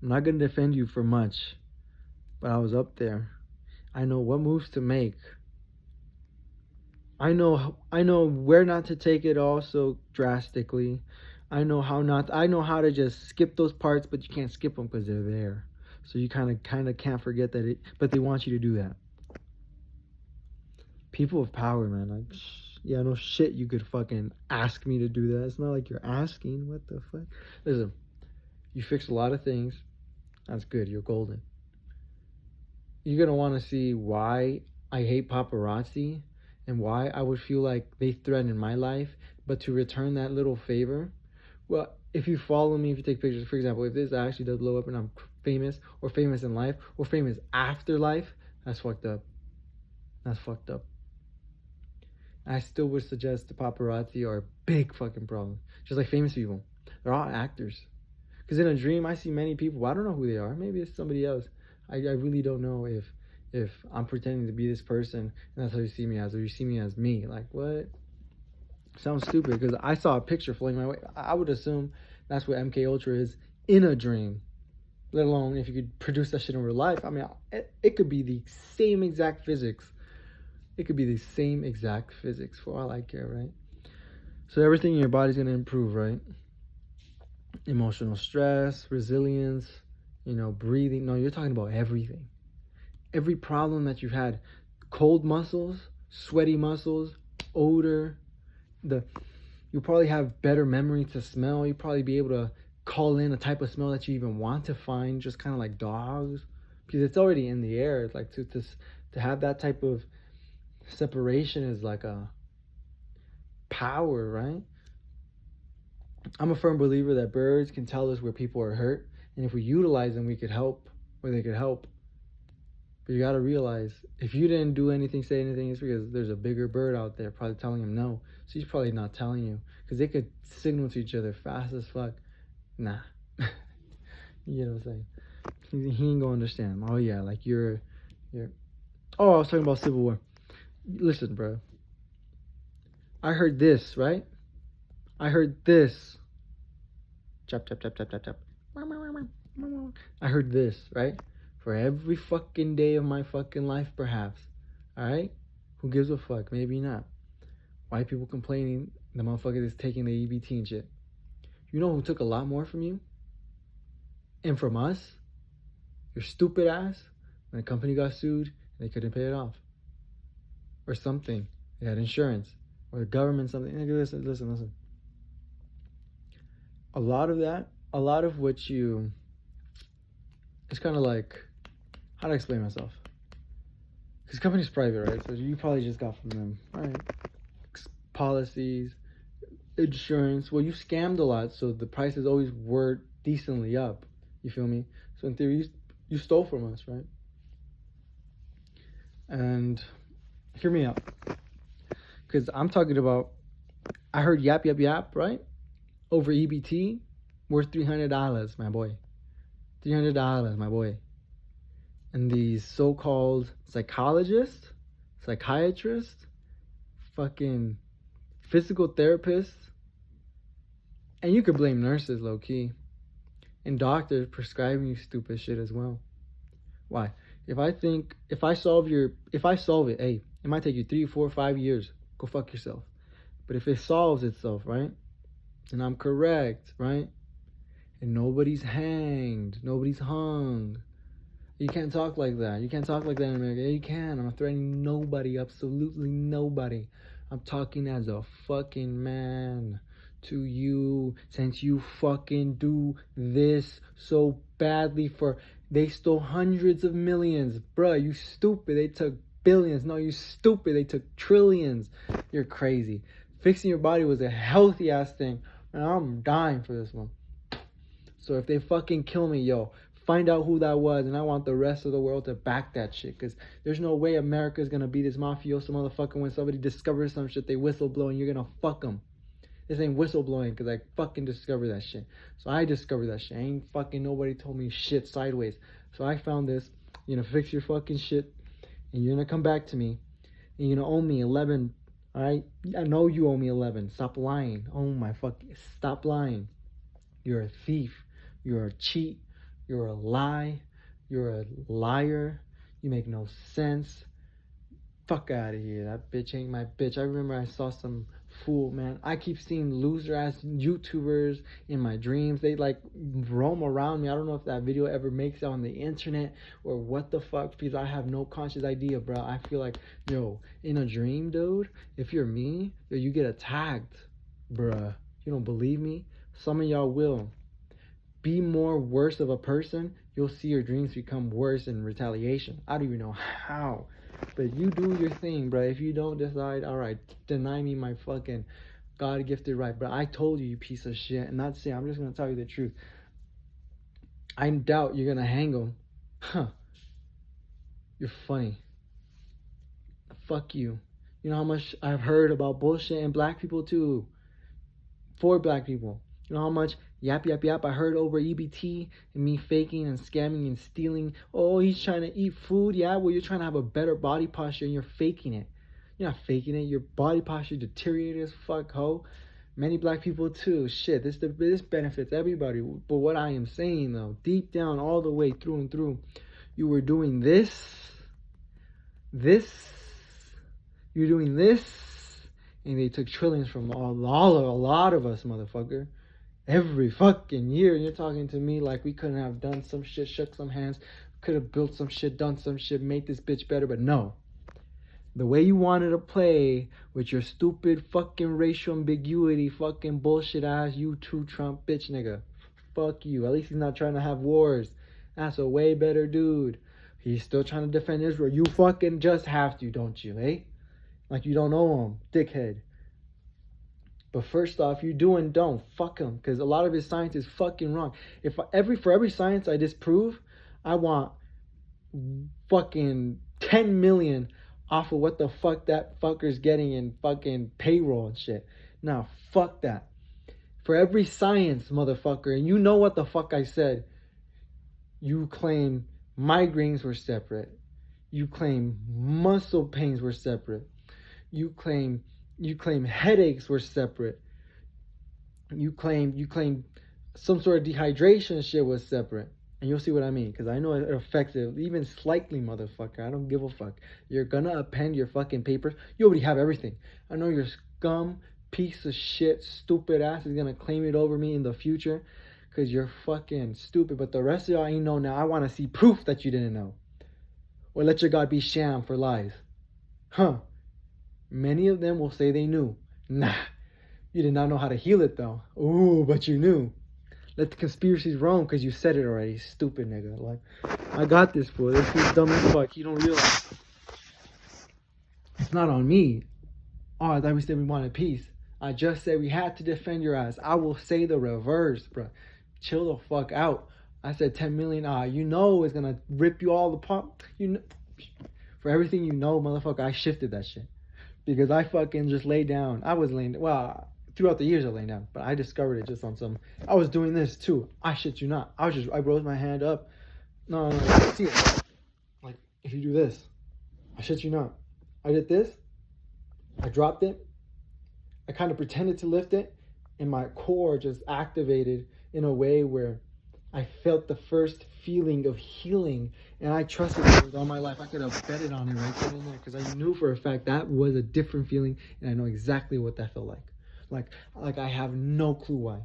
S1: I'm not going to defend you for much, but I was up there. I know what moves to make. I know where not to take it all so drastically. I know how to just skip those parts, but you can't skip them because they're there. So you kind of can't forget that but they want you to do that. People of power, man. Like, yeah, no shit you could fucking ask me to do that. It's not like you're asking. What the fuck? Listen, you fixed a lot of things. That's good. You're golden. You're going to want to see why I hate paparazzi and why I would feel like they threaten my life. But to return that little favor, well, if you follow me, if you take pictures, for example, if this actually does blow up and I'm famous, or famous in life, or famous after life, that's fucked up. That's fucked up. I still would suggest the paparazzi are a big fucking problem. Just like famous people. They're all actors. Because in a dream, I see many people. I don't know who they are. Maybe it's somebody else. I really don't know if I'm pretending to be this person and that's how you see me as, or you see me as me. Like, what? Sounds stupid because I saw a picture floating my way. I would assume that's what MK Ultra is in a dream. Let alone if you could produce that shit in real life. I mean, it could be the same exact physics. It could be the same exact physics for all I care, right? So everything in your body's going to improve, right? Emotional stress, resilience, breathing. No, you're talking about everything. Every problem that you've had, cold muscles, sweaty muscles, odor, you'll probably have better memory to smell. You'll probably be able to call in a type of smell that you even want to find, just kind of like dogs, because it's already in the air. It's like to have that type of separation is like a power, right? I'm a firm believer that birds can tell us where people are hurt, and if we utilize them, we could help, or they could help. But you got to realize, if you didn't do anything, say anything, it's because there's a bigger bird out there probably telling him no. So he's probably not telling you, because they could signal to each other fast as fuck. Nah. You know what I'm saying? He ain't gonna understand. Oh yeah, like you're oh, I was talking about Civil War. Listen, bro. I heard this, right? I heard this. Chop, chop, chop, chop, chop, chop. I heard this, right? For every fucking day of my fucking life, perhaps. Alright? Who gives a fuck? Maybe not. White people complaining the motherfucker is taking the EBT and shit. You know who took a lot more from you? And from us? Your stupid ass. When a company got sued, they couldn't pay it off. Or something. They had insurance. Or the government something. Listen. A lot of what you... It's kind of like... How do I explain myself? Because company's private, right? So you probably just got from them. Alright. Policies, insurance. Well, you scammed a lot, so the prices always were decently up. You feel me? So in theory, you stole from us, right? And hear me out. Because I'm talking about, I heard yap, right? Over EBT, worth $300, my boy. $300, my boy. And these so-called psychologists, psychiatrists, fucking physical therapists, and you could blame nurses low-key, and doctors prescribing you stupid shit as well. Why? If I solve it, hey, it might take you 3, 4, 5 years. Go fuck yourself. But if it solves itself, right? And I'm correct, right? And nobody's hanged, nobody's hung. You can't talk like that. You can't talk like that in America. Yeah, you can. I'm not threatening nobody, absolutely nobody. I'm talking as a fucking man to you, since you fucking do this so badly they stole hundreds of millions. Bruh, you stupid. They took billions. No, you stupid. They took trillions. You're crazy. Fixing your body was a healthy ass thing. Man, I'm dying for this one. So if they fucking kill me, yo, find out who that was, and I want the rest of the world to back that shit, because there's no way America's gonna be this mafioso motherfucker. When somebody discovers some shit, they whistleblow and you're gonna fuck them. This ain't whistleblowing, because I fucking discovered that shit. So I discovered that shit. Ain't fucking nobody told me shit sideways. So I found this. You're gonna fix your fucking shit, and you're gonna come back to me, and you're gonna owe me 11, alright? I know you owe me 11. Stop lying. Oh my fucking, stop lying. You're a thief. You're a cheat. You're a lie. You're a liar. You make no sense. Fuck out of here. That bitch ain't my bitch. I remember I saw some fool, man. I keep seeing loser ass YouTubers in my dreams. They like roam around me. I don't know if that video ever makes it on the internet or what the fuck, because I have no conscious idea, bro. I feel like, yo, in a dream, dude, if you're me, yo, you get attacked, bruh. You don't believe me? Some of y'all will. Be more worse of a person, you'll see your dreams become worse in retaliation. I don't even know how. But you do your thing, bro. If you don't decide, alright, deny me my fucking God gifted right. But I told you, you piece of shit. And that's it. I'm just gonna tell you the truth. I doubt you're gonna hang him. Huh. You're funny. Fuck you. You know how much I've heard about bullshit and black people too. For black people. You know how much yap I heard over EBT and me faking and scamming and stealing. Oh, he's trying to eat food. Yeah, well, you're trying to have a better body posture and you're faking it. You're not faking it. Your body posture deteriorated as fuck, ho. Many black people too. Shit, this benefits everybody. But what I am saying though, deep down, all the way through and through, you were doing this, you're doing this, and they took trillions from a lot of us, motherfucker. Every fucking year, you're talking to me like we couldn't have done some shit, shook some hands, could have built some shit, done some shit, made this bitch better, but no. The way you wanted to play with your stupid fucking racial ambiguity, fucking bullshit ass you too Trump bitch nigga. Fuck you. At least he's not trying to have wars. That's a way better dude. He's still trying to defend Israel. You fucking just have to, don't you, eh? Like you don't know him, dickhead. But first off, you do and don't. Fuck him. Because a lot of his science is fucking wrong. For every science I disprove, I want fucking 10 million off of what the fuck that fucker's getting in fucking payroll and shit. Now, fuck that. For every science, motherfucker, and you know what the fuck I said, you claim migraines were separate. You claim muscle pains were separate. You claim headaches were separate. You claim some sort of dehydration shit was separate. And you'll see what I mean, because I know it affects it even slightly, motherfucker. I don't give a fuck. You're gonna append your fucking papers. You already have everything. I know your scum, piece of shit, stupid ass is gonna claim it over me in the future, because you're fucking stupid. But the rest of y'all ain't know now. I want to see proof that you didn't know. Or let your God be sham for lies. Huh. Many of them will say they knew. Nah. You did not know how to heal it, though. Ooh, but you knew. Let the conspiracies roam because you said it already, stupid nigga. Like, I got this, fool. This is dumb as fuck. You don't realize. It's not on me. Oh, I thought we said we wanted peace. I just said we had to defend your ass. I will say the reverse, bro. Chill the fuck out. I said 10 million. You know it's gonna rip you all apart. You know, for everything you know, motherfucker, I shifted that shit. Because I fucking just laid down. I was laying, well, throughout the years I laid down, but I discovered it just on some, I was doing this too. I shit you not. I rose my hand up. No, see it. Like, if you do this, I shit you not. I did this. I dropped it. I kind of pretended to lift it, and my core just activated in a way where I felt the first feeling of healing, and I trusted it with all my life. I could have betted on it right then and there, because I knew for a fact that was a different feeling, and I know exactly what that felt like. Like I have no clue why.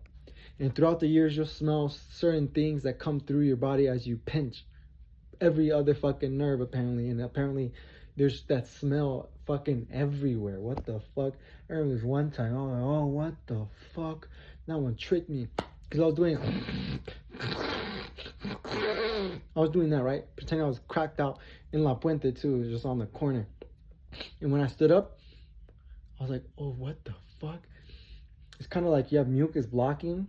S1: And throughout the years, you'll smell certain things that come through your body as you pinch every other fucking nerve, apparently. And apparently, there's that smell fucking everywhere. What the fuck? I remember this one time, I was like, oh, what the fuck? That one tricked me. Because I was doing that, right? Pretending I was cracked out in La Puente, too. It was just on the corner. And when I stood up, I was like, oh, what the fuck? It's kind of like you have mucus blocking.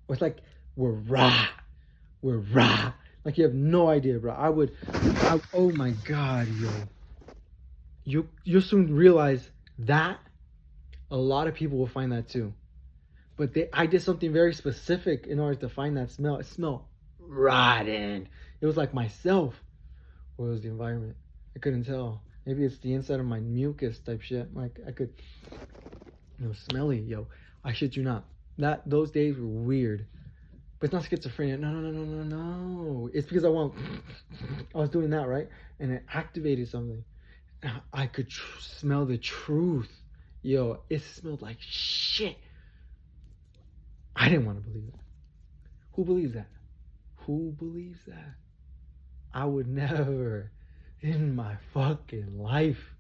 S1: Or it's like, we're raw. Like you have no idea, bro. Oh my God, yo. You'll soon realize that a lot of people will find that too. But I did something very specific in order to find that smell. It smelled rotten. It was like myself. Or it was the environment. I couldn't tell. Maybe it's the inside of my mucus type shit. Like I could... It was smelly, yo. I shit you not. Those days were weird. But it's not schizophrenia. No. It's because I was doing that, right? And it activated something. I could smell the truth. Yo, it smelled like shit. I didn't want to believe it. Who believes that? I would never in my fucking life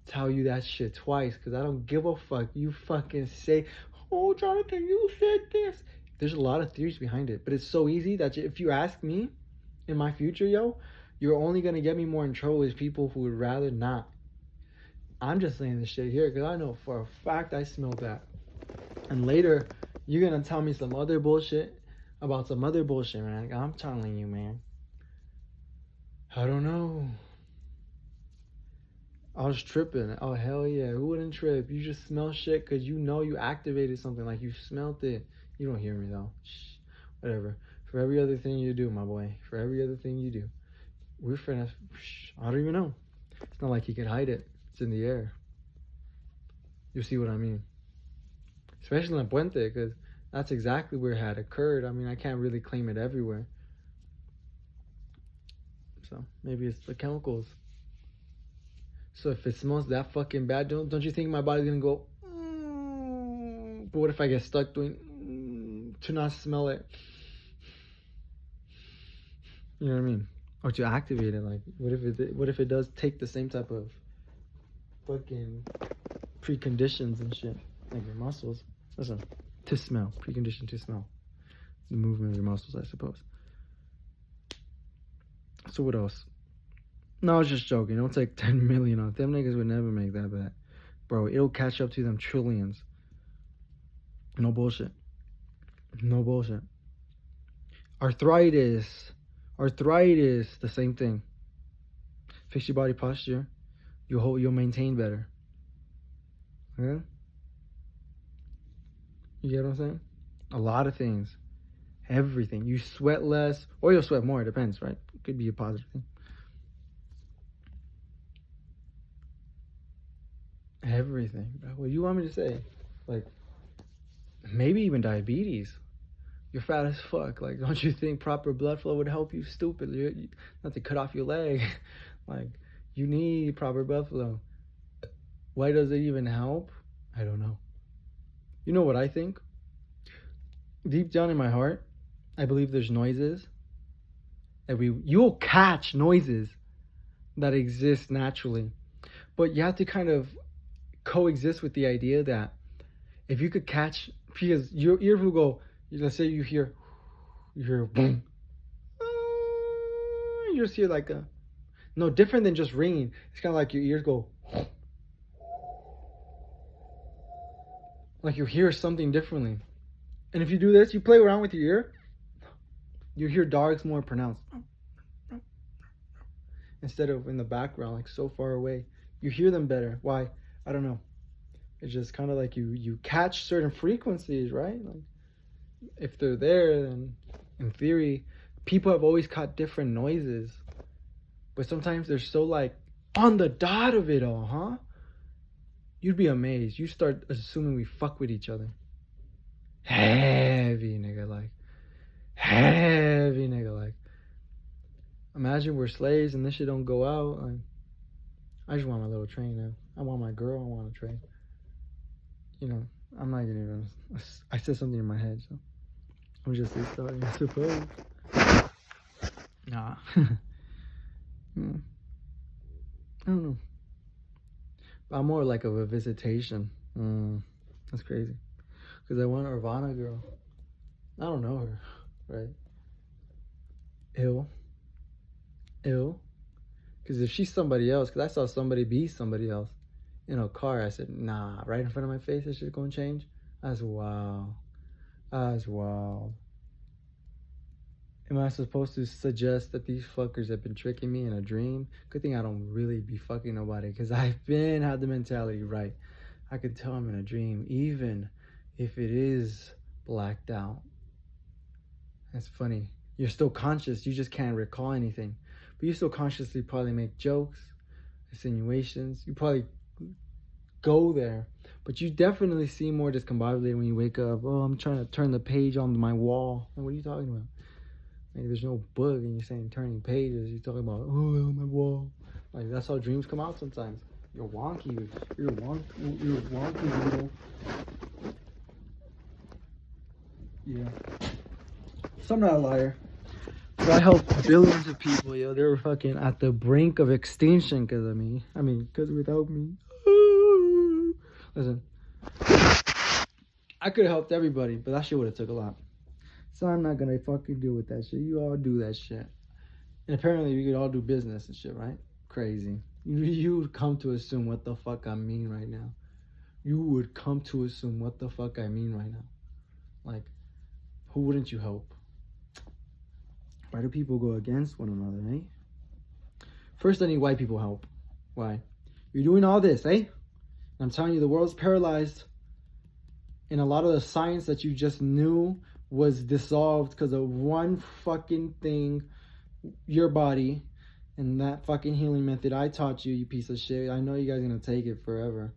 S1: tell you that shit twice, because I don't give a fuck. You fucking say, oh, Jonathan, you said this. There's a lot of theories behind it, but it's so easy that if you ask me in my future, yo, you're only going to get me more in trouble with people who would rather not. I'm just saying this shit here because I know for a fact I smelled that. And later, you're gonna tell me some other bullshit about some other bullshit, man. I'm telling you, man. I don't know. I was tripping. Oh, hell yeah. Who wouldn't trip? You just smell shit because you know you activated something. Like you smelt it. You don't hear me, though. Shh. Whatever. For every other thing you do, my boy. For every other thing you do. We're finna. I don't even know. It's not like you can hide it. It's in the air. You see what I mean? Especially in Puente, because that's exactly where it had occurred. I mean, I can't really claim it everywhere. So maybe it's the chemicals. So if it smells that fucking bad, don't you think my body's gonna go? But what if I get stuck doing to not smell it? You know what I mean? Or to activate it? Like, what if it does take the same type of fucking preconditions and shit, like your muscles? Listen, to smell, precondition to smell, the movement of your muscles, I suppose. So what else? No, I was just joking. Don't take 10 million off. Them niggas would never make that bet. Bro, it'll catch up to them trillions. No bullshit. No bullshit. Arthritis, the same thing. Fix your body posture. You'll maintain better. Okay? You get what I'm saying? A lot of things. Everything. You sweat less, or you'll sweat more. It depends, right? It could be a positive thing. Everything, bro. What do you want me to say? Like, maybe even diabetes. You're fat as fuck. Like, don't you think proper blood flow would help you? Stupid. Not to cut off your leg. Like, you need proper blood flow. Why does it even help? I don't know. You know what I think? Deep down in my heart, I believe there's noises that you'll catch noises that exist naturally. But you have to kind of coexist with the idea that if you could catch, because your ear will go, let's say you hear boom, you just hear like no, different than just ringing. It's kind of like your ears go, like you hear something differently. And if you do this, you play around with your ear, you hear dogs more pronounced instead of in the background, like so far away. You hear them better. Why? I don't know. It's just kind of like you catch certain frequencies, right? Like if they're there, then in theory, people have always caught different noises. But sometimes they're so like on the dot of it all, huh? You'd be amazed. You start assuming we fuck with each other. Heavy nigga like. Heavy nigga like. Imagine we're slaves and this shit don't go out. Like, I just want my little train now. I want my girl. I want a train. You know, I'm not gonna even. I said something in my head, so I'm just starting, I suppose. Nah. I don't know. I'm more like of a visitation. That's crazy. Because I want a Urbana girl. I don't know her, right? Ill. Because if she's somebody else, because I saw somebody be somebody else in a car, I said, nah, right in front of my face, that shit's gonna change? That's wild. That's wild. Am I supposed to suggest that these fuckers have been tricking me in a dream? Good thing I don't really be fucking nobody, because I've been had the mentality right. I could tell I'm in a dream, even if it is blacked out. That's funny. You're still conscious, you just can't recall anything. But you still consciously probably make jokes, insinuations. You probably go there. But you definitely seem more discombobulated when you wake up. Oh, I'm trying to turn the page on my wall. Like, what are you talking about? Like, there's no book and you're saying turning pages. You're talking about, oh, my wall. Like, that's how dreams come out sometimes. You're wonky. You're wonky little. Yeah. So I'm not a liar. But I helped billions of people, yo. They were fucking at the brink of extinction because of me. Because without me. Listen. I could have helped everybody, but that shit would have took a lot. So I'm not gonna fucking deal with that shit. You all do that shit. And apparently we could all do business and shit, right? Crazy. You come to assume what the fuck I mean right now. you would come to assume what the fuck I mean right now. Like, who wouldn't you help? Why do people go against one another, eh? First, I need white people help. Why? You're doing all this, eh? And I'm telling you, the world's paralyzed. And a lot of the science that you just knew was dissolved because of one fucking thing, your body, and that fucking healing method I taught you, you piece of shit. I know you guys are going to take it forever.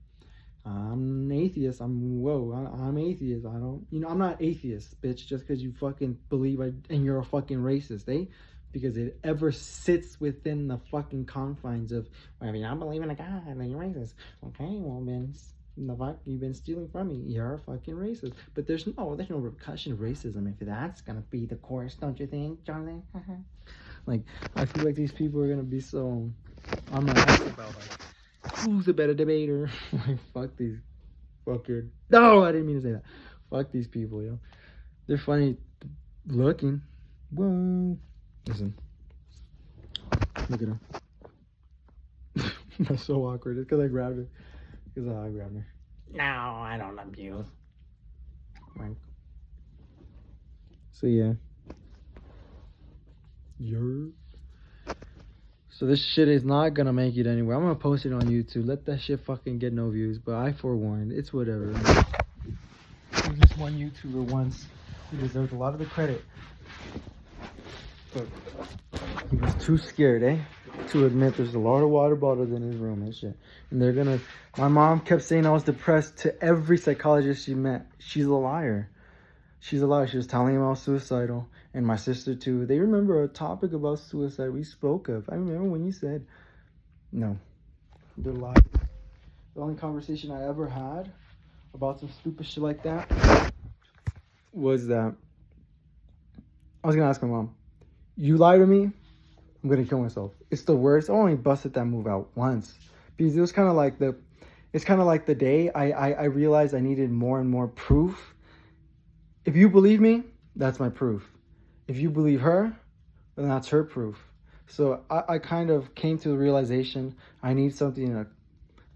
S1: I'm an atheist. I'm atheist. I'm not atheist, bitch, just because you fucking believe and you're a fucking racist, eh? Because it ever sits within the fucking confines of, well, I mean, I believe in a God and you're racist. Okay, well, then, the fuck, you've been stealing from me. You're a fucking racist. But there's no repercussion of racism if that's gonna be the course, don't you think, Jonathan? Like, I feel like these people are gonna be so on my ass about, like, who's a better debater? Like, fuck these fucking... No, I didn't mean to say that. Fuck these people, yo. They're funny looking. Whoa. Listen. Look at her. That's so awkward. It's because I grabbed her. Because I grabbed her. No, I don't abuse. Right. So, yeah. So this shit is not gonna make it anywhere. I'm gonna post it on YouTube. Let that shit fucking get no views. But I forewarned. It's whatever. There's just one YouTuber once who deserved a lot of the credit. But he was too scared, to admit there's a lot of water bottles in his room and shit. And my mom kept saying I was depressed to every psychologist she met. She's a liar. She's a liar. She was telling him I was suicidal. And my sister too. They remember a topic about suicide we spoke of. I remember when you said, no, they're lying. The only conversation I ever had about some stupid shit like that was that I was going to ask my mom, you lie to me, I'm going to kill myself. It's the worst. I only busted that move out once. Because it was kind of like the day I realized I needed more and more proof. If you believe me, that's my proof. If you believe her, then that's her proof. So I kind of came to the realization I need something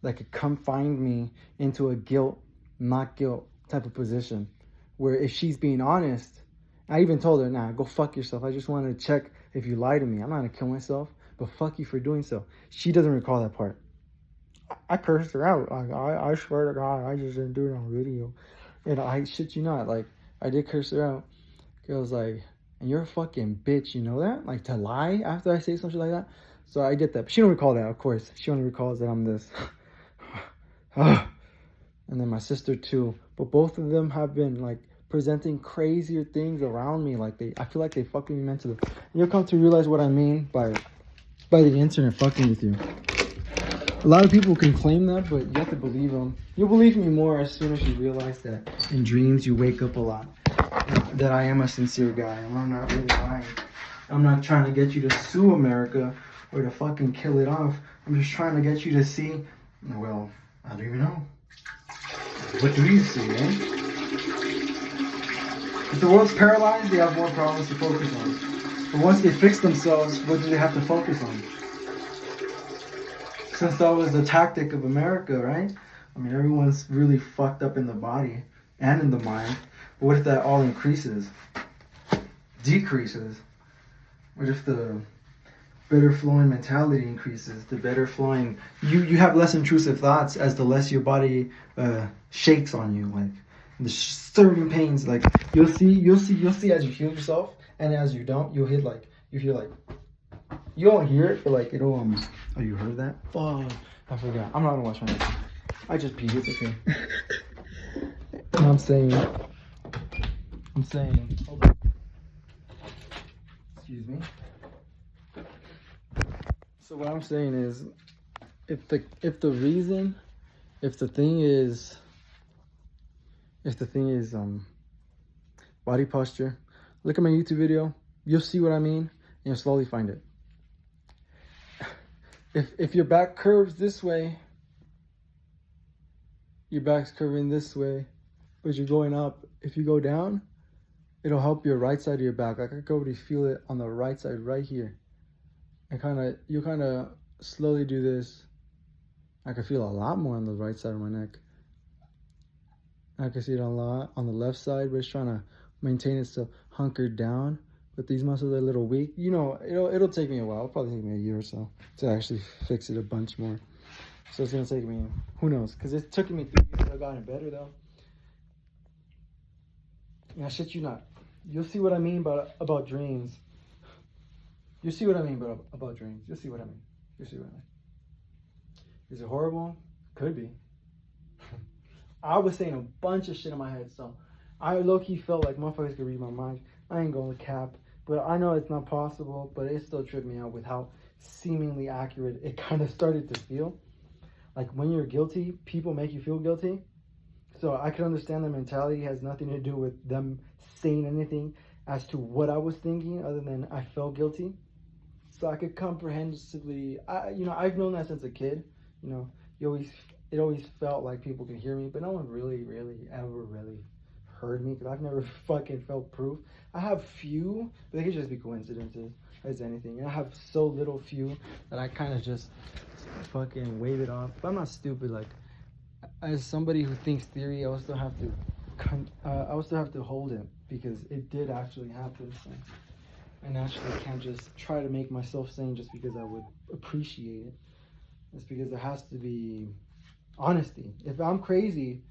S1: that could confine me into a guilt, not guilt type of position. Where if she's being honest, I even told her, nah, go fuck yourself. I just wanted to check if you lie to me. I'm not going to kill myself, but fuck you for doing so. She doesn't recall that part. I cursed her out. I swear to God, I just didn't do it on video. And I shit you not, like, I did curse her out. I was like, and you're a fucking bitch, you know that? Like, to lie after I say something like that? So I get that. But she don't recall that, of course. She only recalls that I'm this. And then my sister too. But both of them have been, like, presenting crazier things around me. Like, I feel like they fucking me mentally. And you'll come to realize what I mean by the internet fucking with you. A lot of people can claim that, but you have to believe them. You'll believe me more as soon as you realize that in dreams you wake up a lot. That I am a sincere guy. I'm not really lying. I'm not trying to get you to sue America or to fucking kill it off. I'm just trying to get you to see, well, I don't even know. What do you see, eh? If the world's paralyzed, they have more problems to focus on. But once they fix themselves, what do they have to focus on? Since that was the tactic of America, right? I mean, everyone's really fucked up in the body and in the mind. But what if that all increases? Decreases? What if the better flowing mentality increases? The better flowing... You have less intrusive thoughts as the less your body shakes on you. Like, the certain pains, like, you'll see as you heal yourself, and as you don't, you hear like, you don't hear it, but like, it'll, oh, you heard that? Oh, I forgot. I'm not gonna watch my next one. I just peed, it's okay. And I'm saying, hold on. Excuse me. So what I'm saying is, if the thing is body posture, look at my YouTube video, you'll see what I mean, and you'll slowly find it. If your back curves this way, your back's curving this way, but you're going up, if you go down, it'll help your right side of your back. Like, I can already feel it on the right side right here. And you kind of slowly do this. I can feel a lot more on the right side of my neck. I can see it a lot on the left side, but it's trying to maintain itself hunkered down. But these muscles are a little weak. You know, it'll take me a while. It'll probably take me a year or so to actually fix it a bunch more. So it's gonna take me, who knows? Because it took me 3 years. I've gotten better though. Yeah, shit you not. You'll see what I mean about dreams. You'll see what I mean about dreams. You'll see what I mean. You'll see what I mean. Is it horrible? Could be. I was saying a bunch of shit in my head, so I low-key felt like motherfuckers could read my mind. I ain't going to cap, but I know it's not possible, but it still tripped me out with how seemingly accurate it kind of started to feel. Like when you're guilty, people make you feel guilty. So I can understand the mentality has nothing to do with them saying anything as to what I was thinking other than I felt guilty. So I could comprehensively, I've known that since a kid. You know, it always felt like people could hear me, but no one really ever really heard me because I've never fucking felt proof. I have few, but they could just be coincidences as anything. And I have so little few that I kind of just fucking wave it off. But I'm not stupid. Like, as somebody who thinks theory, I will still have to hold it because it did actually happen. So. And actually can't just try to make myself sane just because I would appreciate it. It's because there has to be honesty. If I'm crazy,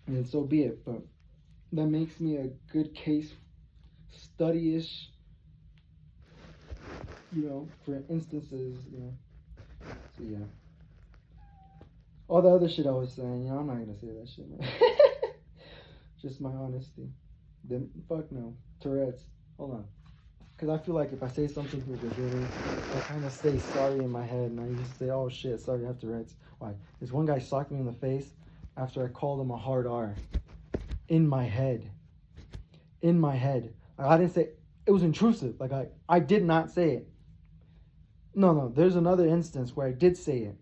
S1: then so be it. But that makes me a good case study-ish, for instances, So yeah. All the other shit I was saying, I'm not gonna say that shit, man. Just my honesty. Then fuck no. Tourette's. Hold on. Because I feel like if I say something people can hear me, I kind of say sorry in my head, and I just say, oh shit, sorry, I have Tourette's. Why? This one guy socked me in the face after I called him a hard R. In my head. I didn't say, it was intrusive. Like, I did not say it. No, there's another instance where I did say it.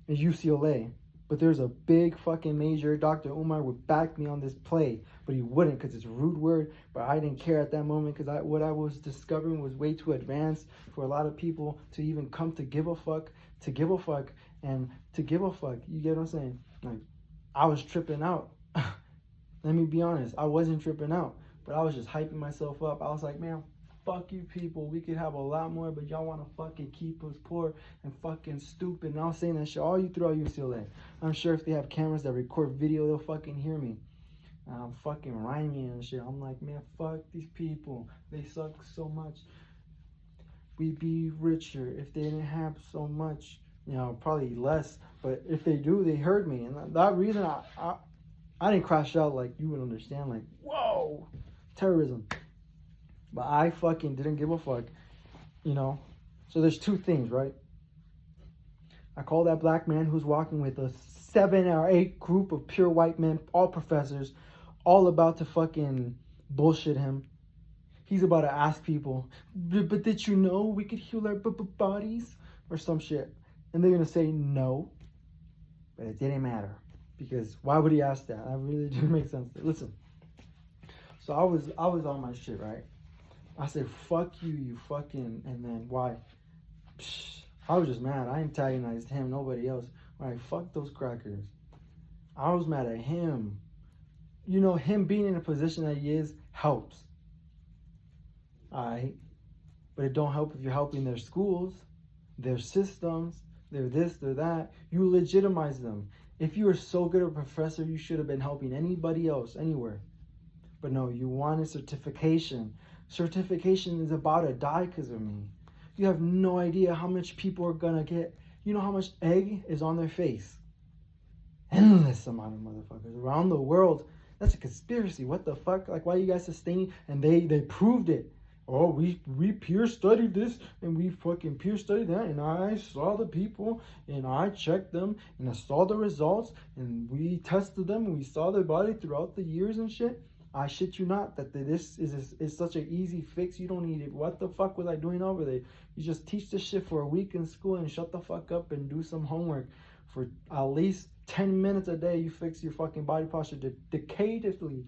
S1: In UCLA. But there's a big fucking major, Dr. Umar would back me on this play, but he wouldn't because it's a rude word, but I didn't care at that moment because what I was discovering was way too advanced for a lot of people to even come to give a fuck, You get what I'm saying? Like, I was tripping out. Let me be honest, I wasn't tripping out, but I was just hyping myself up. I was like, man, fuck you people, we could have a lot more, but y'all want to fucking keep us poor and fucking stupid. And I was saying that shit all you throughout UCLA. I'm sure if they have cameras that record video, they'll fucking hear me. I'm fucking rhyming and shit. I'm like, man, fuck these people. They suck so much. We'd be richer if they didn't have so much. Probably less. But if they do, they heard me. And that reason I didn't crash out like you would understand. Like, whoa, terrorism. But I fucking didn't give a fuck, So there's two things, right? I call that black man who's walking with a 7 or 8 group of pure white men, all professors, all about to fucking bullshit him. He's about to ask people, but did you know we could heal our bodies? Or some shit. And they're going to say no. But it didn't matter. Because why would he ask that? That really didn't make sense. Listen. So I was on my shit, right? I said, fuck you, you fucking, and then why? I was just mad. I antagonized him, nobody else. All right, fuck those crackers. I was mad at him. Him being in a position that he is helps. All right? But it don't help if you're helping their schools, their systems, their this, their that. You legitimize them. If you were so good a professor, you should have been helping anybody else, anywhere. But no, you wanted certification. Certification is about to die because of me. You have no idea how much people are going to get. You know how much egg is on their face? Endless amount of motherfuckers around the world. That's a conspiracy. What the fuck? Like, why are you guys sustaining? And they proved it. Oh, we peer studied this and we fucking peer studied that, and I saw the people and I checked them and I saw the results and we tested them and we saw their body throughout the years and shit. I shit you not that this is such an easy fix. You don't need it. What the fuck was I doing over there? You just teach this shit for a week in school and shut the fuck up and do some homework. For at least 10 minutes a day, you fix your fucking body posture dedicatedly.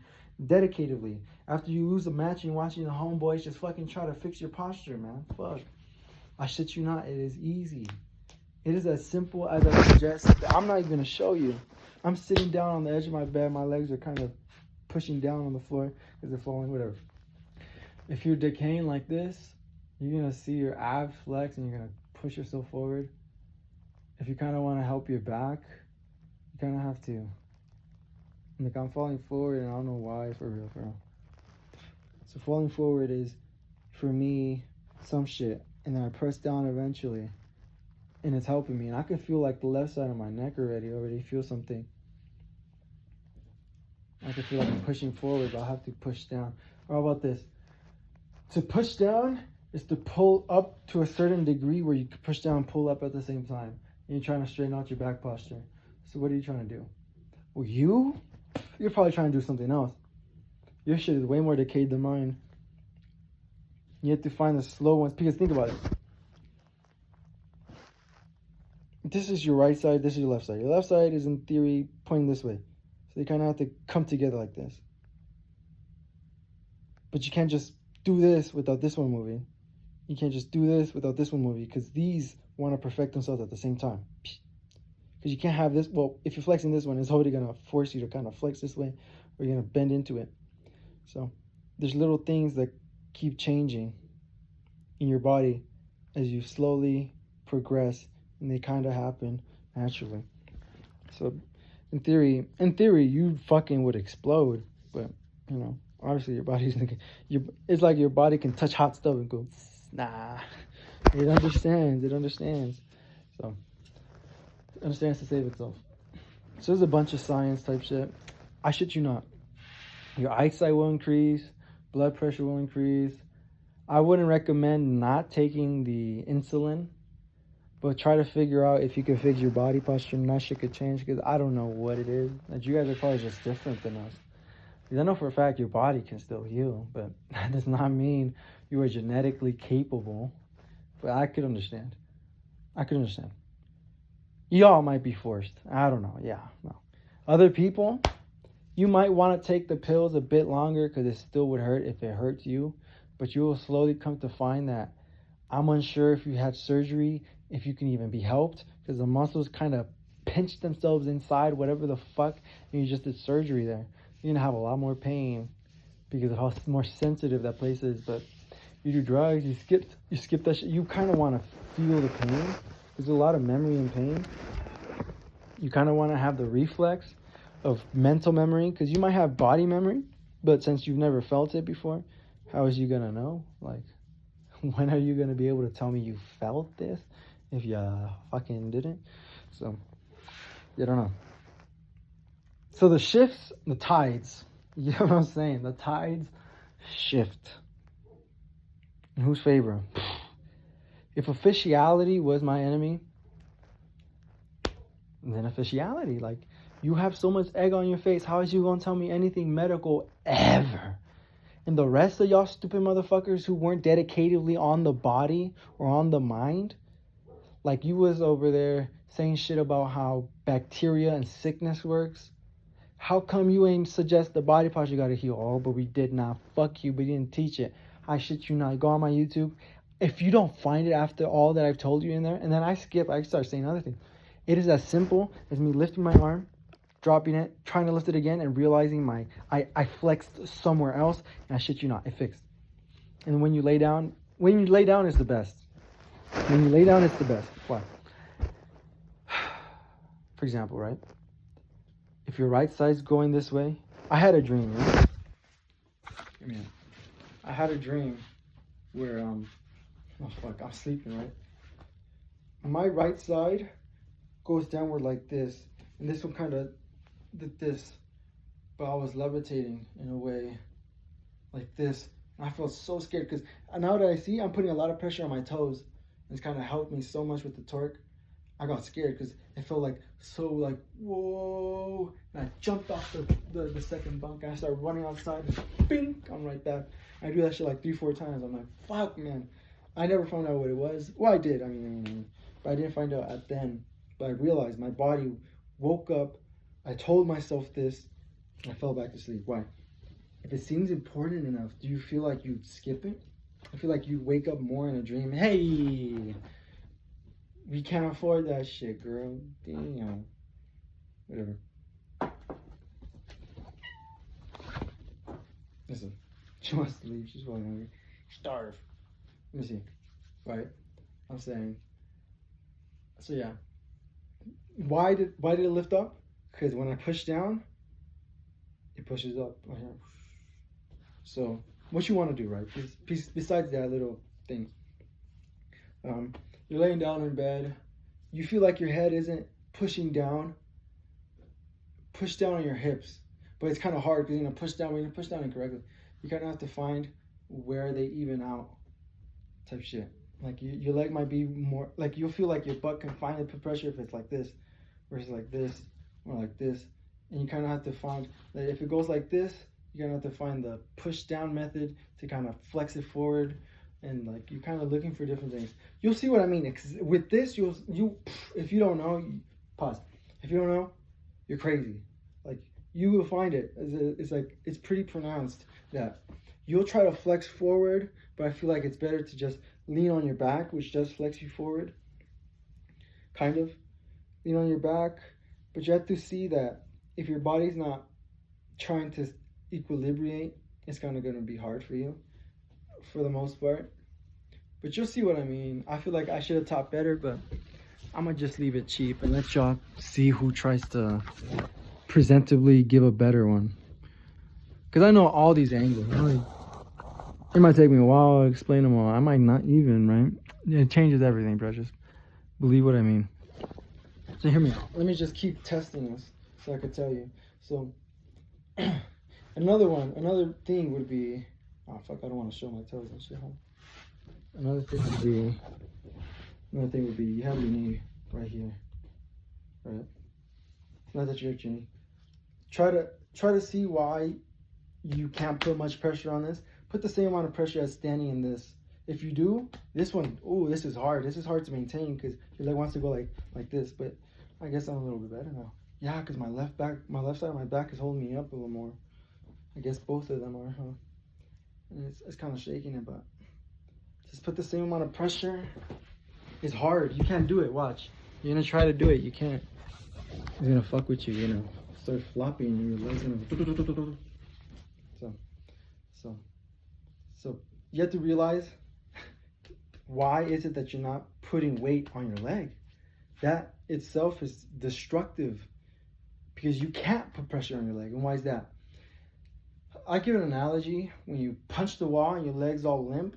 S1: After you lose a match and you're watching the homeboys, just fucking try to fix your posture, man. Fuck. I shit you not. It is easy. It is as simple as I suggest. I'm not even going to show you. I'm sitting down on the edge of my bed. My legs are kind of pushing down on the floor because they're falling, whatever. If you're decaying like this, you're going to see your abs flex and you're going to push yourself forward. If you kind of want to help your back, you kind of have to. Like, I'm falling forward and I don't know why, for real. So falling forward is, for me, some shit. And then I press down eventually. And it's helping me. And I can feel like the left side of my neck already feel something. I can feel like I'm pushing forward, but I'll have to push down. Or how about this? To push down is to pull up to a certain degree where you can push down and pull up at the same time. And you're trying to straighten out your back posture. So what are you trying to do? Well, you're probably trying to do something else. Your shit is way more decayed than mine. You have to find the slow ones. Because think about it. This is your right side, this is your left side. Your left side is, in theory, pointing this way. So you kind of have to come together like this. But you can't just do this without this one moving. You can't just do this without this one moving, because these want to perfect themselves at the same time. Because you can't have this. Well, if you're flexing this one, it's already going to force you to kind of flex this way, or you're going to bend into it. So there's little things that keep changing in your body as you slowly progress, and they kind of happen naturally. So in theory, you fucking would explode, but you know, obviously your body's it's like your body can touch hot stuff and go, nah. It understands. So it understands to save itself. So there's a bunch of science type shit. I shit you not. Your eyesight will increase, blood pressure will increase. I wouldn't recommend not taking the insulin, but try to figure out if you can fix your body posture and that shit could change, because I don't know what it is. Like, you guys are probably just different than us. Because I know for a fact your body can still heal, but that does not mean you are genetically capable. But I could understand. Y'all might be forced. I don't know. Yeah, no. Other people, you might want to take the pills a bit longer because it still would hurt if it hurts you. But you will slowly come to find that I'm unsure if you had surgery, if you can even be helped, because the muscles kind of pinch themselves inside, whatever the fuck, and you just did surgery there. You're going to have a lot more pain because of how more sensitive that place is. But you do drugs, you skip that shit. You kind of want to feel the pain. There's a lot of memory and pain. You kind of want to have the reflex of mental memory, because you might have body memory, but since you've never felt it before, how is you going to know? Like, when are you going to be able to tell me you felt this if you fucking didn't? So, I don't know. So the shifts, the tides, you know what I'm saying? The tides shift. In whose favor? If officiality was my enemy, then officiality. Like, you have so much egg on your face. How is you going to tell me anything medical ever? And the rest of y'all stupid motherfuckers who weren't dedicatedly on the body or on the mind, like you was over there saying shit about how bacteria and sickness works. How come you ain't suggest the body parts you gotta heal? Oh, but we did not. Fuck you, we didn't teach it. I shit you not. Go on my YouTube. If you don't find it after all that I've told you in there, and then I start saying other things. It is as simple as me lifting my arm, dropping it, trying to lift it again, and realizing I flexed somewhere else, and I shit you not, it fixed. And when you lay down, it's the best. When you lay down, it's the best. Why? For example, right? If your right side's going this way, I had a dream, right? I had a dream where, I'm sleeping, right? My right side goes downward like this, and this one kind of did this, but I was levitating in a way like this. And I felt so scared because now that I see, I'm putting a lot of pressure on my toes. It's kind of helped me so much with the torque. I got scared because it felt like so like whoa, and I jumped off the second bunk and I started running outside. Bing, I'm right back. I do that shit like 3-4 times. I'm like, fuck, man. I never found out what it was. Well, I did. But I didn't find out at then. But I realized my body woke up. I told myself this, and I fell back to sleep. Why? If it seems important enough, do you feel like you'd skip it? I feel like you wake up more in a dream. Hey, we can't afford that shit, girl. Damn. Whatever. Listen, she wants to leave. She's really hungry. Starve. Let me see. Right? I'm saying. So yeah. Why did it lift up? Because when I push down, it pushes up. So what you want to do, right? Besides that little thing, you're laying down in bed. You feel like your head isn't pushing down. Push down on your hips, but it's kind of hard because push down when you push down incorrectly. You kind of have to find where they even out, type shit. Like your leg might be more like you'll feel like your butt can finally put pressure if it's like this, versus like this or like this, and you kind of have to find that if it goes like this, you're gonna have to find the push down method to kind of flex it forward, and like you're kind of looking for different things. You'll see what I mean. With this, you if you don't know, pause. If you don't know, you're crazy. Like you will find it. It's like it's pretty pronounced that you'll try to flex forward, but I feel like it's better to just lean on your back, which does flex you forward. Kind of lean on your back, but you have to see that if your body's not trying to equilibrate, it's kind of going to be hard for you for the most part. But you'll see what I mean. I feel like I should have taught better, but I'm gonna just leave it cheap and let y'all see who tries to presentably give a better one. Because I know all these angles. It might take me a while to explain them all. I might not even, right? It changes everything, bro. Just believe what I mean. So hear me out. Let me just keep testing this so I could tell you. So another thing would be, oh fuck, I don't want to show my toes and shit. Another thing would be you have your knee right here, right? Not that you hurt your knee. Try to see why you can't put much pressure on this. Put the same amount of pressure as standing in this. If you do, this one, oh, this is hard. This is hard to maintain because your leg wants to go like this. But I guess I'm a little bit better now. Yeah, because my left side of my back is holding me up a little more. I guess both of them are, huh? And it's kind of shaking it, but just put the same amount of pressure. It's hard. You can't do it. Watch. You're gonna try to do it. You can't. It's gonna fuck with you. Start flopping and your legs gonna. So you have to realize why is it that you're not putting weight on your leg? That itself is destructive because you can't put pressure on your leg. And why is that? I give an analogy. When you punch the wall and your leg's all limp,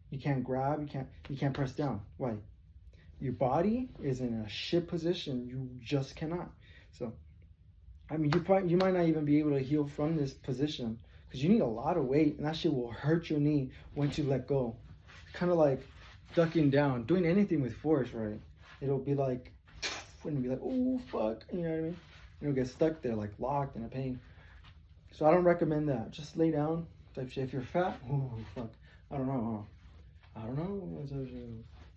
S1: you can't grab, you can't press down. Why? Your body is in a shit position. You just cannot. So, I mean, you might not even be able to heal from this position because you need a lot of weight, and that shit will hurt your knee once you let go. It's kind of like ducking down, doing anything with force, right? It'll be like, and you'll be like, oh fuck, you know what I mean? You'll get stuck there, like locked in a pain. So I don't recommend that. Just lay down, type shit. If you're fat, oh fuck, I don't know.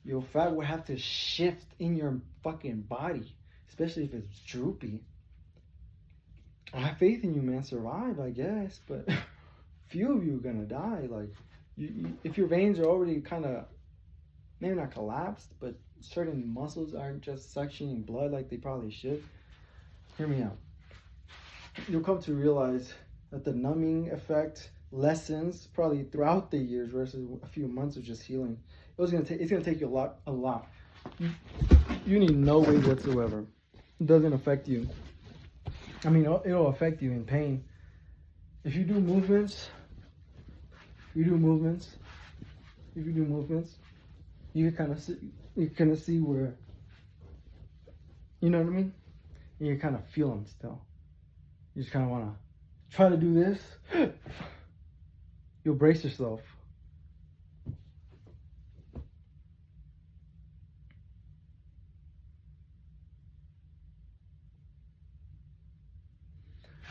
S1: Your fat will have to shift in your fucking body, especially if it's droopy. I have faith in you, man. Survive, I guess, but few of you are gonna die. Like, if your veins are already kind of, maybe not collapsed, but certain muscles aren't just suctioning blood like they probably should. Hear me out. You'll come to realize that the numbing effect lessens probably throughout the years versus a few months of just healing. It's gonna take you a lot. You need no weight whatsoever. It doesn't affect you. I mean, it'll affect you in pain. If you do movements, you kind of see where, you know what I mean? And you kind of feel them still. You just kind of want to try to do this. You'll brace yourself.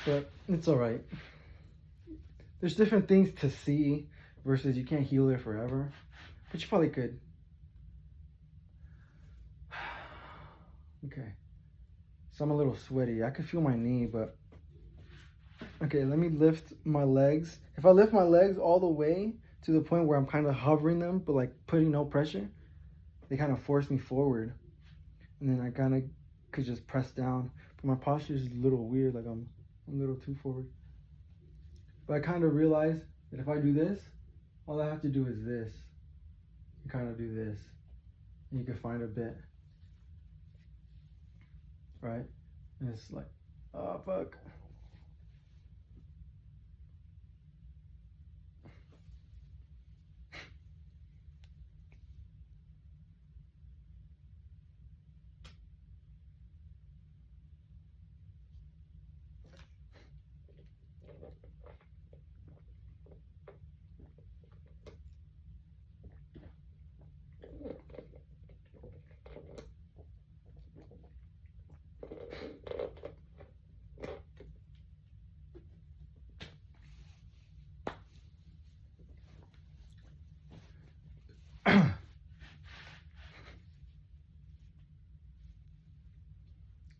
S1: But it's all right. There's different things to see versus you can't heal it forever, but you probably could. Okay. So I'm a little sweaty. I could feel my knee, but okay, let me lift my legs. If I lift my legs all the way to the point where I'm kind of hovering them, but like putting no pressure, they kind of force me forward. And then I kind of could just press down. But my posture is a little weird, like I'm a little too forward. But I kind of realized that if I do this, all I have to do is this. You kind of do this. And you can find a bit. Right? And it's like, oh, fuck.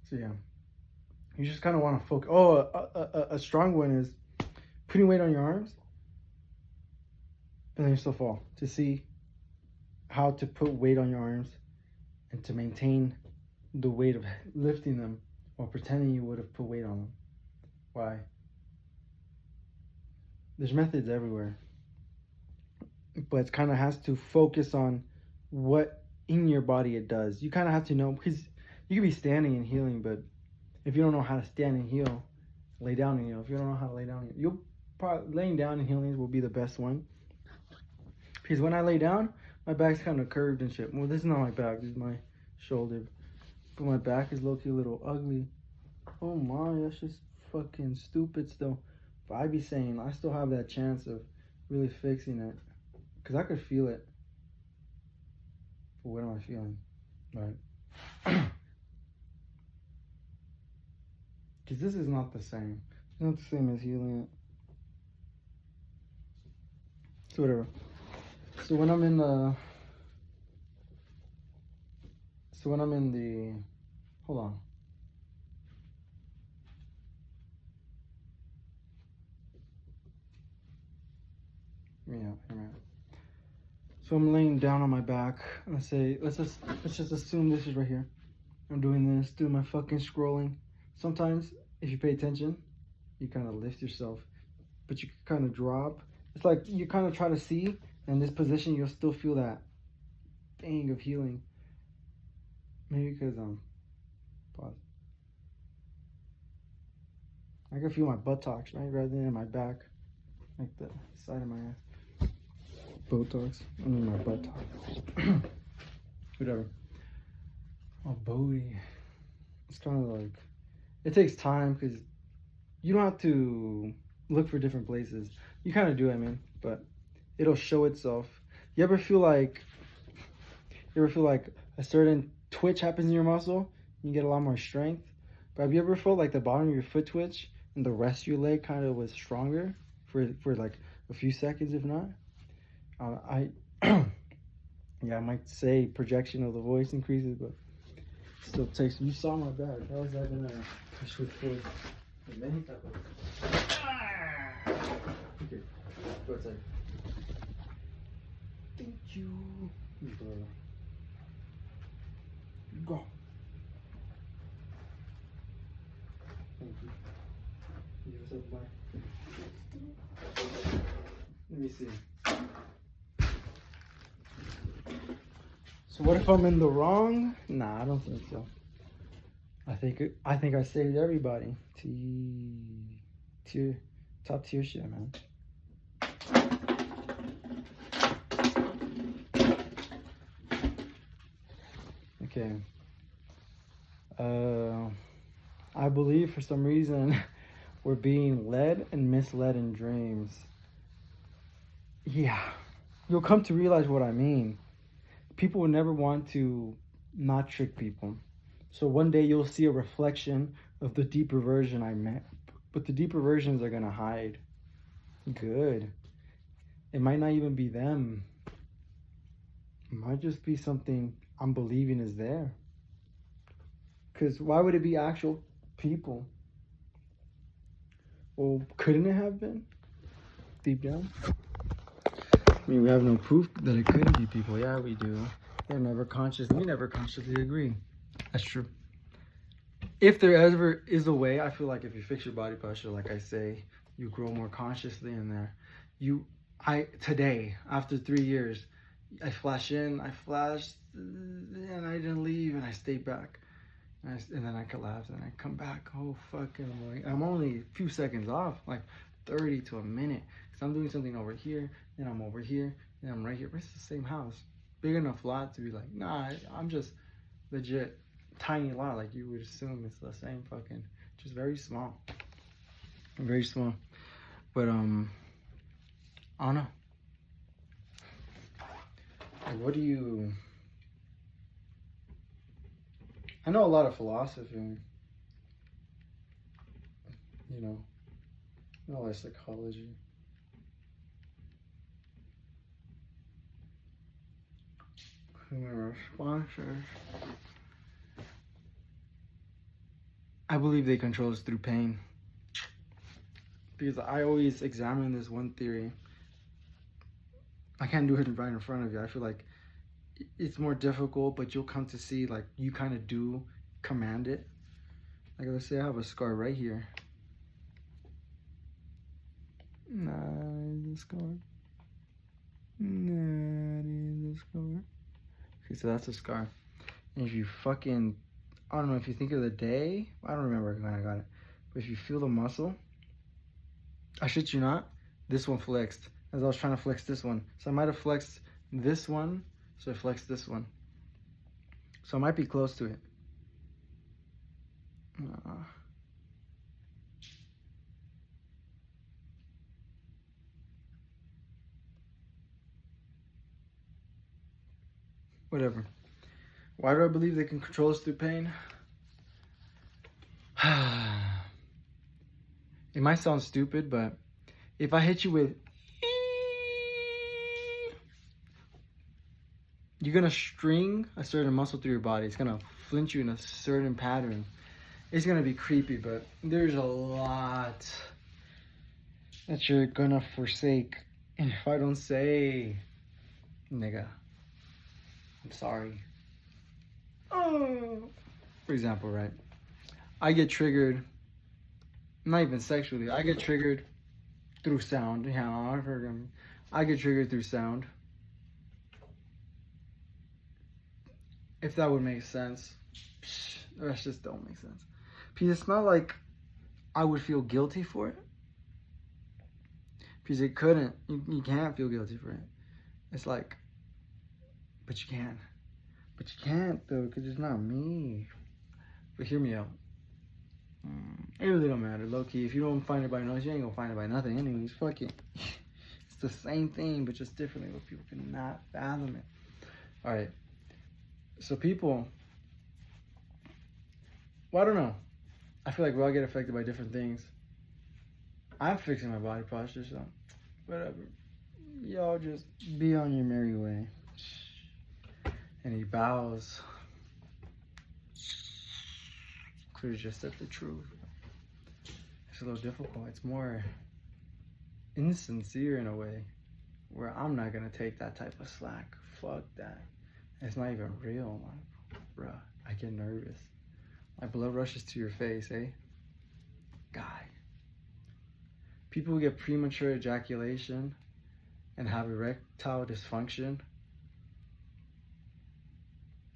S1: So yeah, you just kind of want to focus. Oh, a strong one is putting weight on your arms and then you still fall. To see how to put weight on your arms and to maintain the weight of lifting them while pretending you would have put weight on them. Why? There's methods everywhere, but it kind of has to focus on what in your body it does. You kind of have to know, because you could be standing and healing, but if you don't know how to stand and heal, lay down and heal. If you don't know how to lay down, you'll probably laying down and healing will be the best one. Because when I lay down, my back's kind of curved and shit. Well, this is not my back, this is my shoulder. But my back is low-key a little ugly. Oh my, that's just fucking stupid still. But I be saying I still have that chance of really fixing it. Because I could feel it. But what am I feeling? Right? Because this is not the same. It's not the same as healing it. So whatever. So when I'm in the... Hold on. Yeah, so I'm laying down on my back. Let's just assume this is right here. I'm doing this, doing my fucking scrolling. Sometimes, if you pay attention, you kind of lift yourself, but you kind of drop. It's like you kind of try to see, and in this position, you'll still feel that bang of healing. Maybe because pause. I can feel my buttocks, right, rather than my back, like the side of my ass. Botox. I mean my buttocks. Whatever. Oh, Bowie. It's kind of like, it takes time because you don't have to look for different places. You kind of do, I mean, but it'll show itself. You ever feel like a certain twitch happens in your muscle? You get a lot more strength. But have you ever felt like the bottom of your foot twitch and the rest of your leg kind of was stronger for like a few seconds, if not? Yeah, I might say projection of the voice increases, but still takes. You saw my back. How was that gonna push with force? Okay, go outside. Thank you. Go. Thank you. Give yourself back. Let me see. So what if I'm in the wrong? Nah, I don't think so. I think I saved everybody. Top tier shit, man. Okay. I believe for some reason we're being led and misled in dreams. Yeah. You'll come to realize what I mean. People will never want to not trick people. So one day you'll see a reflection of the deeper version I met. But the deeper versions are going to hide. Good. It might not even be them. It might just be something I'm believing is there. Because why would it be actual people? Well, couldn't it have been? Deep down? I mean, we have no proof that it couldn't be people. Yeah, we do. They're never conscious. We never consciously agree. That's true. If there ever is a way, I feel like if you fix your body posture, like I say, You grow more consciously in there. Today, after 3 years, I flashed, and I didn't leave, and I stayed back. And then I collapse, and I come back. Oh, fucking annoying. I'm only a few seconds off, like 30 to a minute. Because I'm doing something over here, then I'm over here, then I'm right here. It's the same house. Big enough lot to be like, nah, I'm just legit tiny lot. Like you would assume it's the same fucking, just very small. Very small. But, I don't know. Like, what do you... I know a lot of philosophy, you know, a lot of psychology. Human responses. I believe they control us through pain. Because I always examine this one theory. I can't do it right in front of you. I feel like it's more difficult, but you'll come to see, like, you kind of do command it. Like, let's say I have a scar right here. Nah, the scar. Nah, the scar. Okay, so that's a scar. And if you fucking, I don't know if you think of the day, I don't remember when I got it, but if you feel the muscle, I shit you not, this one flexed as I was trying to flex this one. So I might have flexed this one, so I flexed this one. So I might be close to it. Whatever. Why do I believe they can control us through pain? It might sound stupid, but if I hit you with, you're gonna string a certain muscle through your body. It's gonna flinch you in a certain pattern. It's gonna be creepy, but there's a lot that you're gonna forsake. And if I don't say, nigga, I'm sorry. Oh. For example, right? I get triggered, not even sexually, I get triggered through sound. Yeah, I've heard him. I get triggered through sound. If that would make sense. The rest just don't make sense. Because it's not like I would feel guilty for it. Because it couldn't. You can't feel guilty for it. It's like, but you can. But you can't, though, because it's not me. But hear me out. It really don't matter, low-key. If you don't find it by noise, you ain't gonna find it by nothing anyways. Fuck it. It's the same thing, but just differently, but people cannot fathom it. Alright. So people, well, I don't know. I feel like we all get affected by different things. I'm fixing my body posture, so whatever. Y'all just be on your merry way. And he bows. Clear just at the truth. It's a little difficult. It's more insincere in a way, where I'm not gonna take that type of slack. Fuck that. It's not even real, like, bruh. I get nervous. My blood rushes to your face, eh? Guy. People who get premature ejaculation and have erectile dysfunction,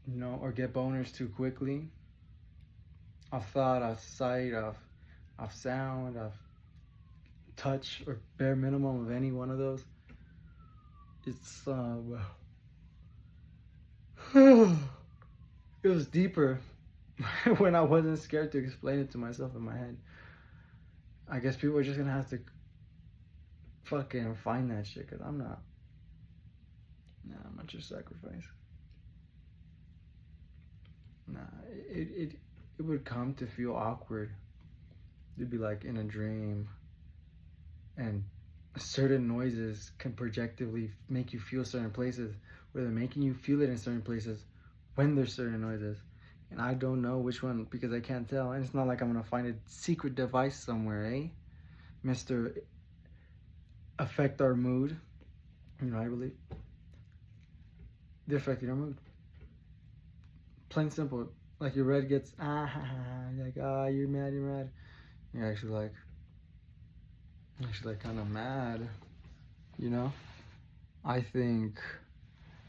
S1: you know, or get boners too quickly, of thought, of sight, of sound, of touch, or bare minimum of any one of those, it's it was deeper when I wasn't scared to explain it to myself in my head. I guess people are just gonna have to fucking find that shit, because I'm not your sacrifice. Nah, it would come to feel awkward. It'd be like in a dream, and certain noises can projectively make you feel certain places, where they're making you feel it in certain places when there's certain noises. And I don't know which one, because I can't tell. And it's not like I'm gonna find a secret device somewhere, eh? Mr. Affect our mood. You know, I believe they're affecting our mood. Plain simple. Like your red gets, you're like, you're mad. You're actually like, I'm actually like kind of mad, you know. I think,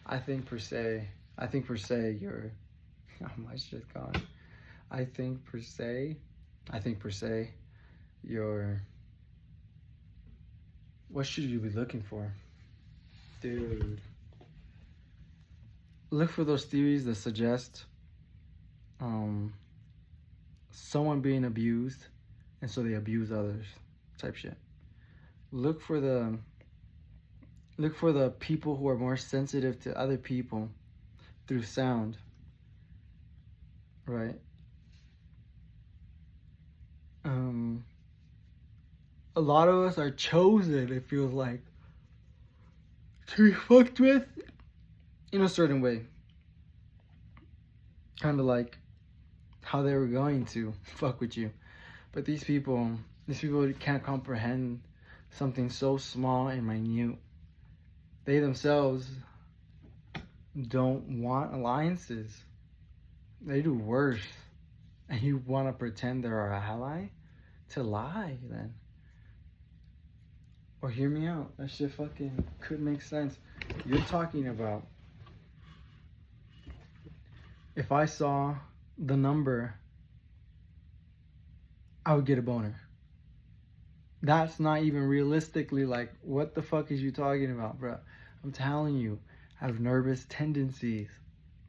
S1: I think per se, I think per se you're. Oh, my shit's gone. I think per se, I think per se, you're. What should you be looking for, dude? Look for those theories that suggest um someone being abused, and so they abuse others, type shit. Look for the people who are more sensitive to other people through sound, right? Um, a lot of us are chosen. It feels like to be fucked with in a certain way, kind of like how they were going to fuck with you, but these people can't comprehend something so small and minute. They themselves don't want alliances. They do worse. And you want to pretend they're our ally? To lie, then. Or hear me out. That shit fucking could make sense. You're talking about if I saw the number, I would get a boner. That's not even realistically like, what the fuck is you talking about, bro? I'm telling you, I have nervous tendencies.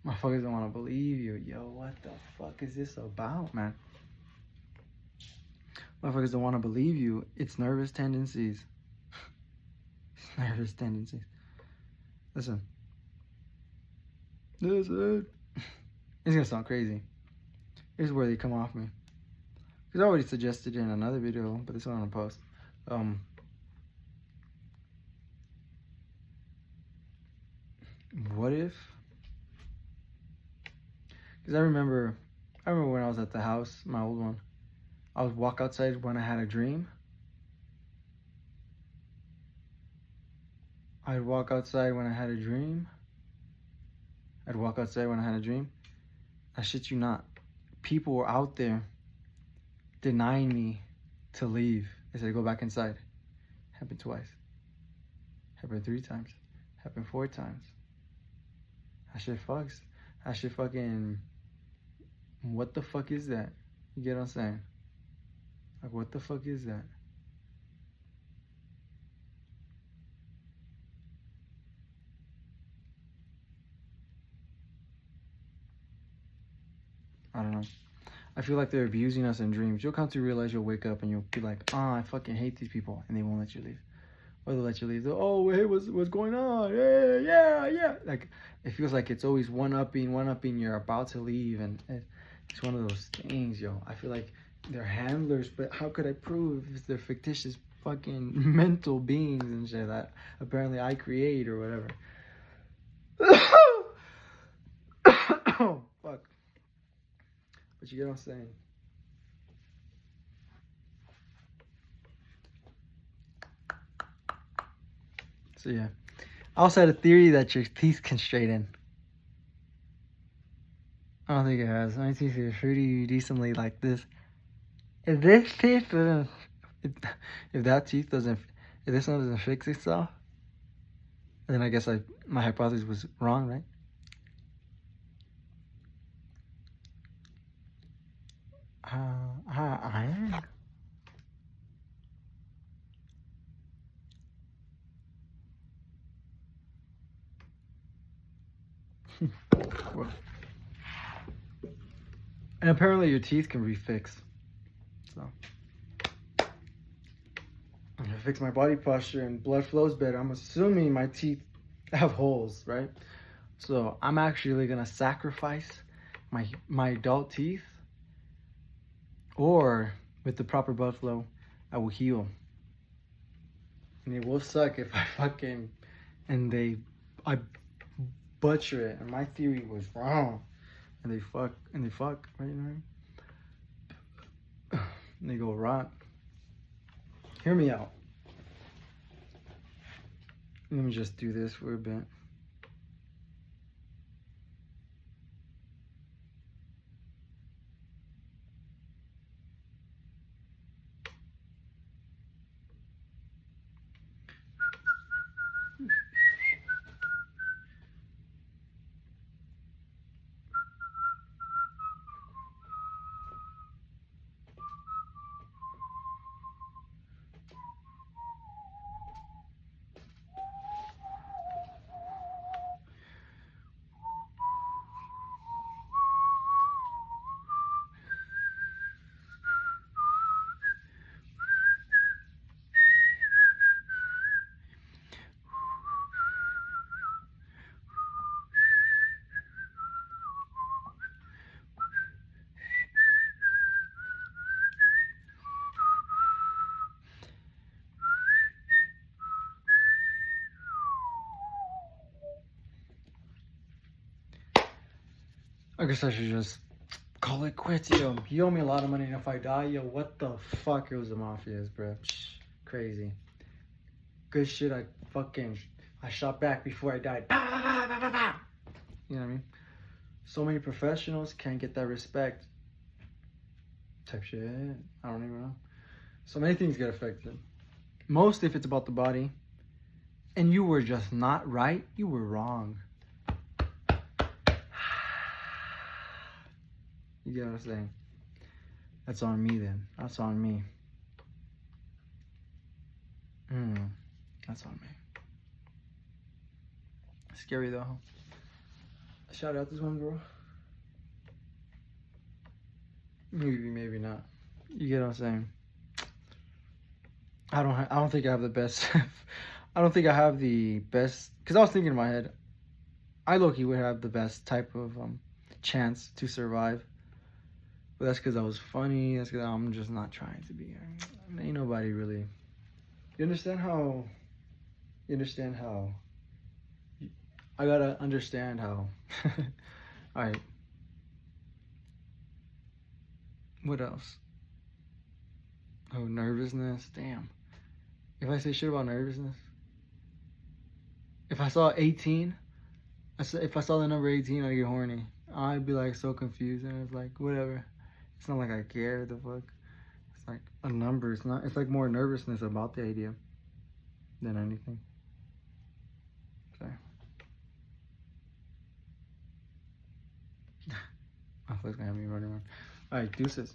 S1: Motherfuckers don't want to believe you. Yo, what the fuck is this about, man? Motherfuckers don't want to believe you. It's nervous tendencies. It's nervous tendencies. Listen. It's gonna sound crazy. Here's where they come off me. Because I already suggested it in another video, but this one I'm gonna post. What if? Because I remember when I was at the house, my old one. I would walk outside when I had a dream. I'd walk outside when I had a dream. I shit you not. People were out there denying me to leave. They said, go back inside. Happened twice. Happened 3 times. Happened 4 times. That shit fucks. That shit fucking... What the fuck is that? You get what I'm saying? Like, what the fuck is that? I don't know. I feel like they're abusing us in dreams. You'll come to realize, you'll wake up and you'll be like, I fucking hate these people. And they won't let you leave. Or they'll let you leave. They'll, oh, hey, what's going on? Yeah. Like, it feels like it's always one-upping. You're about to leave. And it's one of those things, yo. I feel like they're handlers, but how could I prove if they're fictitious fucking mental beings and shit that apparently I create or whatever? Oh, fuck. But you get what I'm saying? So yeah. I also had a theory that your teeth can straighten. I don't think it has. My teeth are pretty decently like this. If this teeth doesn't, if this one doesn't fix itself, then I guess my hypothesis was wrong, right? Iron? And apparently your teeth can be fixed. So I'm gonna fix my body posture and blood flows better. I'm assuming my teeth have holes, right? So I'm actually gonna sacrifice my adult teeth, or with the proper blood flow, I will heal. And it will suck if I fucking I butcher it and my theory was wrong. And they fuck, right? You know what I mean? And they go rot. Hear me out. Let me just do this for a bit. guess I should just call it quits, yo. You owe me a lot of money, and if I die, yo, what the fuck is the mafias, bro? Crazy. Good shit. I shot back before I died. You know what I mean? So many professionals can't get that respect. Type shit. I don't even know. So many things get affected. Most if it's about the body. And you were just not right, you were wrong. You get what I'm saying? That's on me then. That's on me. That's on me. Scary though. Shout out this one girl. Maybe not. You get what I'm saying? I don't think I have the best. I don't think I have the best, because I was thinking in my head, I low-key would have the best type of chance to survive. But that's because I was funny. That's because I'm just not trying to be. Ain't nobody really. You understand how? I gotta understand how. Alright. What else? Oh, nervousness. Damn. If I say shit about nervousness. If I saw 18, if I saw the number 18, I'd get horny. I'd be like so confused, and it's like whatever. It's not like I care. The fuck. It's like a number. It's not. It's like more nervousness about the idea than anything. Sorry. My flip's gonna have me running around. All right, deuces.